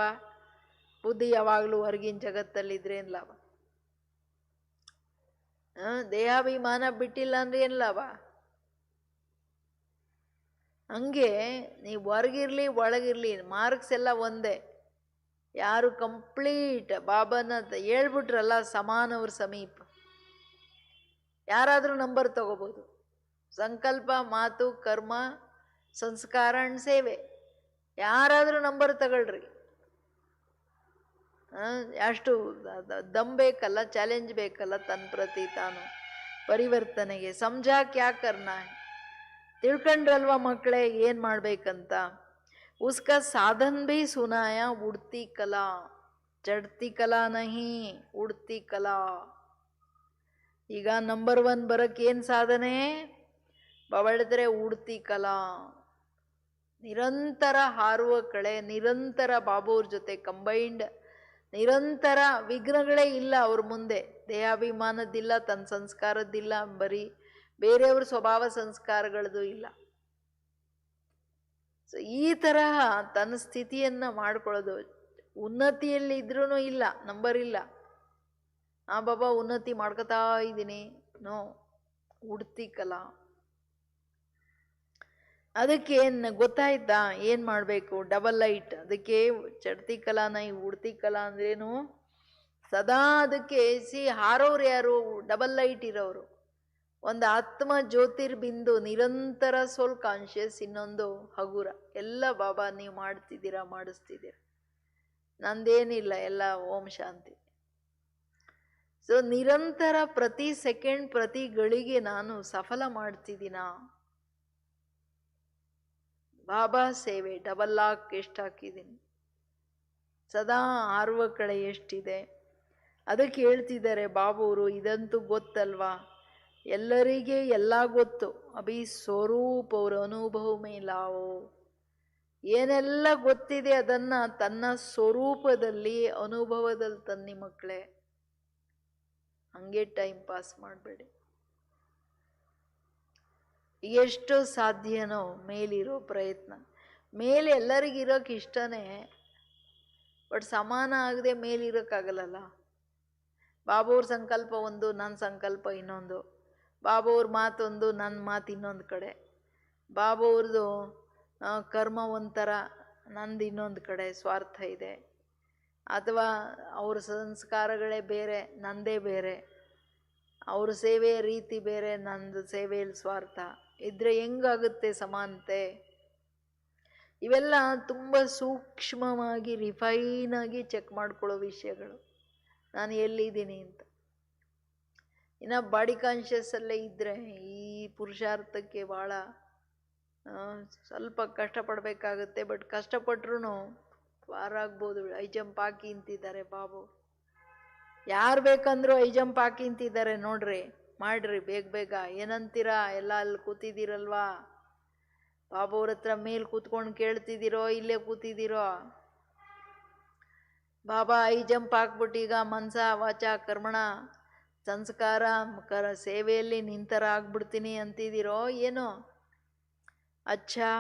ಬುದ್ಧಿ ಯಾವಾಗಲೂ ಹೊರಗಿನ ಜಗತ್ತಲ್ಲಿದ್ರೆ ಏನು ಲಾಭ? ದೇಹಾಭಿಮಾನ ಬಿಟ್ಟಿಲ್ಲ ಅಂದ್ರೆ ಏನು ಲಾಭ? ಹಂಗೆ ನೀವು ಹೊರಗಿರ್ಲಿ ಒಳಗಿರ್ಲಿ ಮಾರ್ಕ್ಸ್ ಎಲ್ಲ ಒಂದೇ. ಯಾರು ಕಂಪ್ಲೀಟ್ ಬಾಬನ ಹೇಳ್ಬಿಟ್ರಲ್ಲ ಸಮಾನವ್ರ ಸಮೀಪ, ಯಾರಾದರೂ ನಂಬರ್ ತಗೋಬೋದು. ಸಂಕಲ್ಪ, ಮಾತು, ಕರ್ಮ, ಸಂಸ್ಕಾರ ಅಂಡ್ ಸೇವೆ, ಯಾರಾದರೂ ನಂಬರ್ ತಗೊಳ್ರಿ. ಅಷ್ಟು ದಮ್ ಬೇಕಲ್ಲ, ಚಾಲೆಂಜ್ ಬೇಕಲ್ಲ ತನ್ನ ಪ್ರತಿ ತಾನು ಪರಿವರ್ತನೆಗೆ. ಸಮಜಾ ಕ್ಯಾ ಕರ್ನಾ ಹೈ, ತಿಳ್ಕೊಂಡ್ರಲ್ವ ಮಕ್ಕಳೇ ಏನು ಮಾಡ್ಬೇಕಂತ. ಉಸ್ಕಾ ಸಾಧನ್ ಭೀ ಸುನಾಯ, ಉಡ್ತಿ ಕಲಾ, ಚಡ್ತಿ ಕಲಾ ನಹಿ, ಉಡ್ತಿ ಕಲಾ. ಈಗ ನಂಬರ್ 1 ಬರಕ್ಕೆ ಏನು ಸಾಧನೆ? ಬವಳಿದ್ರೆ ಉಡ್ತಿ ಕಲಾ, ನಿರಂತರ ಹಾರುವ ಕಳೆ, ನಿರಂತರ ಬಾಬುವ್ರ ಜೊತೆ ಕಂಬೈಂಡ್, ನಿರಂತರ ವಿಘ್ನಗಳೇ ಇಲ್ಲ ಅವ್ರ ಮುಂದೆ. ದೇಹಾಭಿಮಾನದ್ದಿಲ್ಲ, ತನ್ನ ಸಂಸ್ಕಾರದ್ದಿಲ್ಲ, ಬರೀ ಬೇರೆಯವ್ರ ಸ್ವಭಾವ ಸಂಸ್ಕಾರಗಳದ್ದು ಇಲ್ಲ. ಸೊ ಈ ತರಹ ತನ್ನ ಸ್ಥಿತಿಯನ್ನು ಮಾಡ್ಕೊಳ್ಳೋದು. ಉನ್ನತಿಯಲ್ಲಿ ಇದ್ರೂ ಇಲ್ಲ, ನಂಬರ್ ಇಲ್ಲ. ಬಾಬಾ ಉನ್ನತಿ ಮಾಡ್ಕೊತಾ ಇದ್ದೀನಿ, ನೋ, ಉಡ್ತಿ ಕಲಾ. ಅದಕ್ಕೆ ಗೊತ್ತಾಯ್ತಾ ಏನು ಮಾಡಬೇಕು? Double light. ಅದಕ್ಕೆ ಚಡ್ತಿ ಕಲಾನ ಉಡ್ತಿ ಕಲಾ ಅಂದ್ರೇನು? ಸದಾ ಅದಕ್ಕೆ ಹಾರೋರು ಯಾರು? ಡಬಲ್ ಲೈಟ್ ಇರೋರು. ಒಂದು ಆತ್ಮ ಜ್ಯೋತಿರ್ಬಿಂದು, ನಿರಂತರ ಸೋಲ್ ಕಾನ್ಷಿಯಸ್, ಇನ್ನೊಂದು ಹಗುರ. ಎಲ್ಲ ಬಾಬಾ ನೀವು ಮಾಡ್ತಿದ್ದೀರಾ, ಮಾಡಿಸ್ತಿದ್ದೀರ, ನಂದೇನಿಲ್ಲ, ಎಲ್ಲ ಓಂ ಶಾಂತಿ. ಸೊ ನಿರಂತರ ಪ್ರತಿ ಸೆಕೆಂಡ್, ಪ್ರತಿ ಗಳಿಗೆ ನಾನು ಸಫಲ ಮಾಡ್ತಿದ್ದೀನ. ಬಾಬಾ ಸೇವೆ ಡಬಲ್ ಲಾಕ್ ಎಷ್ಟು ಹಾಕಿದ್ದೀನಿ, ಸದಾ ಹಾರುವ ಕಳೆ ಎಷ್ಟಿದೆ. ಅದಕ್ಕೆ ಹೇಳ್ತಿದ್ದಾರೆ ಬಾಬುವರು, ಇದಂತೂ ಗೊತ್ತಲ್ವಾ, ಎಲ್ಲರಿಗೆ ಎಲ್ಲ ಗೊತ್ತು. ಅಭಿ ಸ್ವರೂಪ ಅವ್ರ ಅನುಭವ ಮೇಲಾವೋ, ಏನೆಲ್ಲ ಗೊತ್ತಿದೆ ಅದನ್ನ ತನ್ನ ಸ್ವರೂಪದಲ್ಲಿ ಅನುಭವದಲ್ಲಿ ತನ್ನಿ ಮಕ್ಕಳೇ. ಹಂಗೆ ಟೈಮ್ ಪಾಸ್ ಮಾಡಬೇಡಿ. ಎಷ್ಟು ಸಾಧ್ಯನೋ ಮೇಲಿರೋ ಪ್ರಯತ್ನ. ಮೇಲೆ ಎಲ್ಲರಿಗಿರೋಕೆ ಇಷ್ಟನೇ, ಬಟ್ ಸಮಾನ ಆಗದೆ ಮೇಲಿರೋಕ್ಕಾಗಲ್ಲ. ಬಾಬುವ್ರ ಸಂಕಲ್ಪ ಒಂದು, ನನ್ನ ಸಂಕಲ್ಪ ಇನ್ನೊಂದು. ಬಾಬುವ್ರ ಮಾತೊಂದು, ನನ್ನ ಮಾತು ಇನ್ನೊಂದು ಕಡೆ. ಬಾಬುವ್ರದ್ದು ಕರ್ಮ ಒಂಥರ, ನಂದು ಇನ್ನೊಂದು ಕಡೆ ಸ್ವಾರ್ಥ ಇದೆ. ಅಥವಾ ಅವ್ರ ಸಂಸ್ಕಾರಗಳೇ ಬೇರೆ, ನಂದೇ ಬೇರೆ. ಅವ್ರ ಸೇವೆಯ ರೀತಿ ಬೇರೆ, ನಂದು ಸೇವೆಯಲ್ಲಿ ಸ್ವಾರ್ಥ ಇದ್ರೆ ಹೆಂಗಾಗುತ್ತೆ ಸಮಾನತೆ? ಇವೆಲ್ಲ ತುಂಬ ಸೂಕ್ಷ್ಮವಾಗಿ ರಿಫೈನ್ ಆಗಿ ಚೆಕ್ ಮಾಡ್ಕೊಳ್ಳೋ ವಿಷಯಗಳು. ನಾನು ಎಲ್ಲಿದ್ದೀನಿ ಅಂತ. ಇನ್ನು ಬಾಡಿ ಕಾನ್ಷಿಯಸ್ಸಲ್ಲೇ ಇದ್ದರೆ ಈ ಪುರುಷಾರ್ಥಕ್ಕೆ ಭಾಳ ಸ್ವಲ್ಪ ಕಷ್ಟಪಡಬೇಕಾಗುತ್ತೆ. ಬಟ್ ಕಷ್ಟಪಟ್ರೂ ಪಾರ ಆಗ್ಬೋದು. ಹೈ ಜಂಪ್ ಹಾಕಿ ಇಂತಿದ್ದಾರೆ ಬಾಬು. ಯಾರು ಬೇಕಂದ್ರೂ ಹೈ ಜಂಪ್ ಹಾಕಿ ಇಂತಿದ್ದಾರೆ ನೋಡ್ರಿ, ಮಾಡ್ರಿ ಬೇಗ ಬೇಗ. ಏನಂತೀರಾ? ಎಲ್ಲ ಅಲ್ಲಿ ಕೂತಿದ್ದೀರಲ್ವಾ? ಬಾಬುವ್ರ ಹತ್ರ ಮೇಲೆ ಕೂತ್ಕೊಂಡು ಕೇಳ್ತಿದ್ದೀರೋ, ಇಲ್ಲೇ ಕೂತಿದ್ದೀರೋ? ಬಾಬಾ ಹೈ ಜಂಪ್ ಹಾಕ್ಬಿಟ್ಟು ಈಗ ಮನಸ ವಾಚ ಕರ್ಮಣ ಸಂಸ್ಕಾರ ಸೇವೆಯಲ್ಲಿ ನಿಂತರ ಆಗ್ಬಿಡ್ತೀನಿ ಅಂತಿದ್ದೀರೋ ಏನೋ? अच्छा,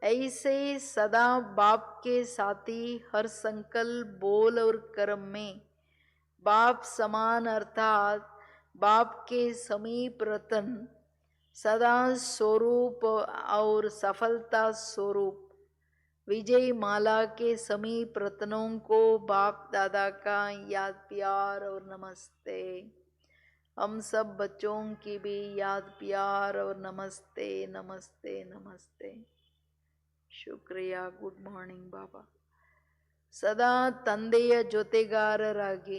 ऐसे सदा बाप के साथी हर संकल्प बोल और कर्म में बाप समान अर्थात बाप के समीप रतन सदा स्वरूप और सफलता स्वरूप विजय माला के समीप रत्नों को बाप दादा का याद प्यार और नमस्ते. हम सब बच्चों की भी याद प्यार और नमस्ते नमस्ते नमस्ते. ಶುಕ್ರಿಯಾ. ಗುಡ್ ಮಾರ್ನಿಂಗ್ ಬಾಬಾ. ಸದಾ ತಂದೆಯ ಜೊತೆಗಾರರಾಗಿ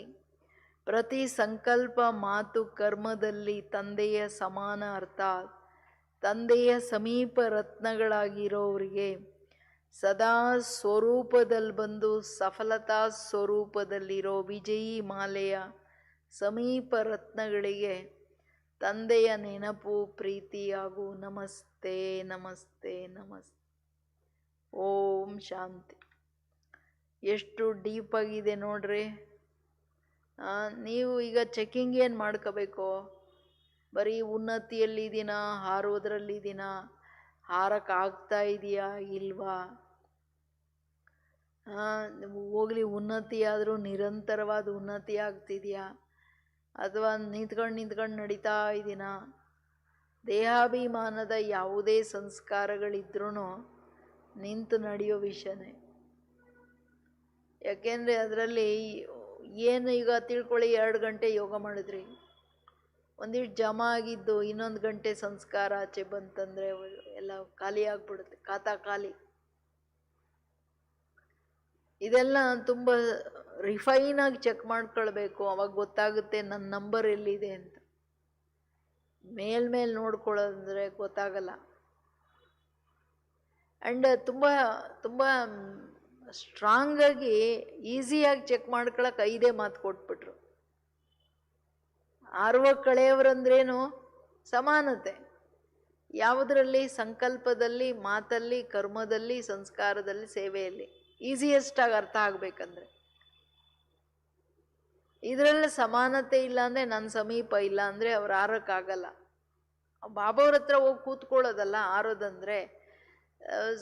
ಪ್ರತಿ ಸಂಕಲ್ಪ ಮಾತು ಕರ್ಮದಲ್ಲಿ ತಂದೆಯ ಸಮಾನ ಅರ್ಥಾತ್ ತಂದೆಯ ಸಮೀಪ ರತ್ನಗಳಾಗಿರೋರಿಗೆ ಸದಾ ಸ್ವರೂಪದಲ್ಲಿ ಬಂದು ಸಫಲತಾ ಸ್ವರೂಪದಲ್ಲಿರೋ ವಿಜಯೀ ಮಾಲೆಯ ಸಮೀಪ ರತ್ನಗಳಿಗೆ ತಂದೆಯ ನೆನಪು ಪ್ರೀತಿ ಹಾಗೂ ನಮಸ್ತೆ ನಮಸ್ತೆ ನಮಸ್ತೆ. ಓಂ ಶಾಂತಿ. ಎಷ್ಟು ಡೀಪ್ ಆಗಿದೆ ನೋಡ್ರಿ. ನೀವು ಈಗ ಚೆಕಿಂಗ್ ಏನು ಮಾಡ್ಕೋಬೇಕು? ಬರೀ ಉನ್ನತಿಯಲ್ಲಿದ್ದೀನಾ, ಹಾರೋದ್ರಲ್ಲಿದ್ದೀನಾ, ಹಾರಕ್ಕಾಗ್ತಾ ಇದೆಯಾ ಇಲ್ವಾ? ಹೋಗ್ಲಿ, ಉನ್ನತಿ ಆದರೂ ನಿರಂತರವಾದ ಉನ್ನತಿ ಆಗ್ತಿದೆಯಾ, ಅಥವಾ ನಿಂತ್ಕೊಂಡು ನಡೀತಾ ಇದ್ದೀನಾ? ದೇಹಾಭಿಮಾನದ ಯಾವುದೇ ಸಂಸ್ಕಾರಗಳಿದ್ರೂ ನಿಂತು ನಡೆಯೋ ವಿಷಯನೇ. ಯಾಕೆಂದರೆ ಅದರಲ್ಲಿ ಏನು, ಈಗ ತಿಳ್ಕೊಳ್ಳಿ, 2 ಗಂಟೆ ಯೋಗ ಮಾಡಿದ್ರಿ, ಒಂದಿಷ್ಟು ಜಮಾ ಆಗಿದ್ದು 1 ಗಂಟೆ ಸಂಸ್ಕಾರ ಆಚೆ ಬಂತಂದರೆ ಎಲ್ಲ ಖಾಲಿ ಆಗ್ಬಿಡುತ್ತೆ, ಖಾತಾ ಖಾಲಿ. ಇದೆಲ್ಲ ತುಂಬ ರಿಫೈನಾಗಿ ಚೆಕ್ ಮಾಡ್ಕೊಳ್ಬೇಕು. ಅವಾಗ ಗೊತ್ತಾಗುತ್ತೆ ನನ್ನ ನಂಬರ್ ಎಲ್ಲಿದೆ ಅಂತ. ಮೇಲ್ಮೇಲೆ ನೋಡ್ಕೊಳ್ಳೋದಂದ್ರೆ ಗೊತ್ತಾಗಲ್ಲ. ಆ್ಯಂಡ್ ತುಂಬ ತುಂಬ ಸ್ಟ್ರಾಂಗಾಗಿ ಈಸಿಯಾಗಿ ಚೆಕ್ ಮಾಡ್ಕೊಳಕ್ಕೆ 5 ಮಾತು ಕೊಟ್ಬಿಟ್ರು. ಆರ್ವ ಕಳೆಯವರಂದ್ರೇನು? ಸಮಾನತೆ. ಯಾವುದರಲ್ಲಿ? ಸಂಕಲ್ಪದಲ್ಲಿ, ಮಾತಲ್ಲಿ, ಕರ್ಮದಲ್ಲಿ, ಸಂಸ್ಕಾರದಲ್ಲಿ, ಸೇವೆಯಲ್ಲಿ. ಈಸಿಯೆಸ್ಟಾಗಿ ಅರ್ಥ ಆಗಬೇಕಂದ್ರೆ ಇದರಲ್ಲಿ ಸಮಾನತೆ ಇಲ್ಲ ಅಂದರೆ, ನನ್ನ ಸಮೀಪ ಇಲ್ಲ ಅಂದರೆ ಅವ್ರು ಆರೋಕ್ಕಾಗಲ್ಲ. ಬಾಬಾವ್ರ ಹತ್ರ ಹೋಗಿ ಕೂತ್ಕೊಳ್ಳೋದಲ್ಲ ಆರೋದಂದರೆ.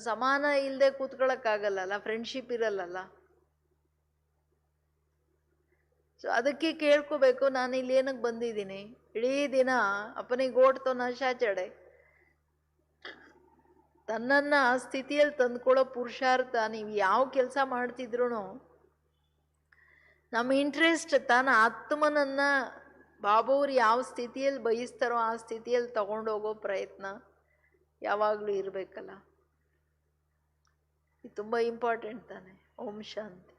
ಸಮಾನ ಇಲ್ಲದೆ ಕೂತ್ಕೊಳ್ಳೋಕ್ಕಾಗಲ್ಲಲ್ಲ, ಫ್ರೆಂಡ್ಶಿಪ್ ಇರಲ್ಲಲ್ಲ. ಸೊ ಅದಕ್ಕೆ ಕೇಳ್ಕೋಬೇಕು, ನಾನು ಇಲ್ಲಿ ಏನಕ್ಕೆ ಬಂದಿದ್ದೀನಿ? ಇಡೀ ದಿನ ಅಪ್ಪನಿಗೆ ಓಡ್ತೋ ನಶಾ ಚಡೆ. ತನ್ನನ್ನು ಆ ಸ್ಥಿತಿಯಲ್ಲಿ ತಂದ್ಕೊಳ್ಳೋ ಪುರುಷಾರ್ಥ. ನೀವು ಯಾವ ಕೆಲಸ ಮಾಡ್ತಿದ್ರು ನಮ್ಮ ಇಂಟ್ರೆಸ್ಟ್ ತನ್ನ ಆತ್ಮನನ್ನು ಬಾಬಾವ್ರು ಯಾವ ಸ್ಥಿತಿಯಲ್ಲಿ ಬಯಸ್ತಾರೋ ಆ ಸ್ಥಿತಿಯಲ್ಲಿ ತಗೊಂಡೋಗೋ ಪ್ರಯತ್ನ ಯಾವಾಗಲೂ ಇರಬೇಕಲ್ಲ. ಇದು ತುಂಬ ಇಂಪಾರ್ಟೆಂಟ್ ತಾನೆ. ಓಂ ಶಾಂತಿ.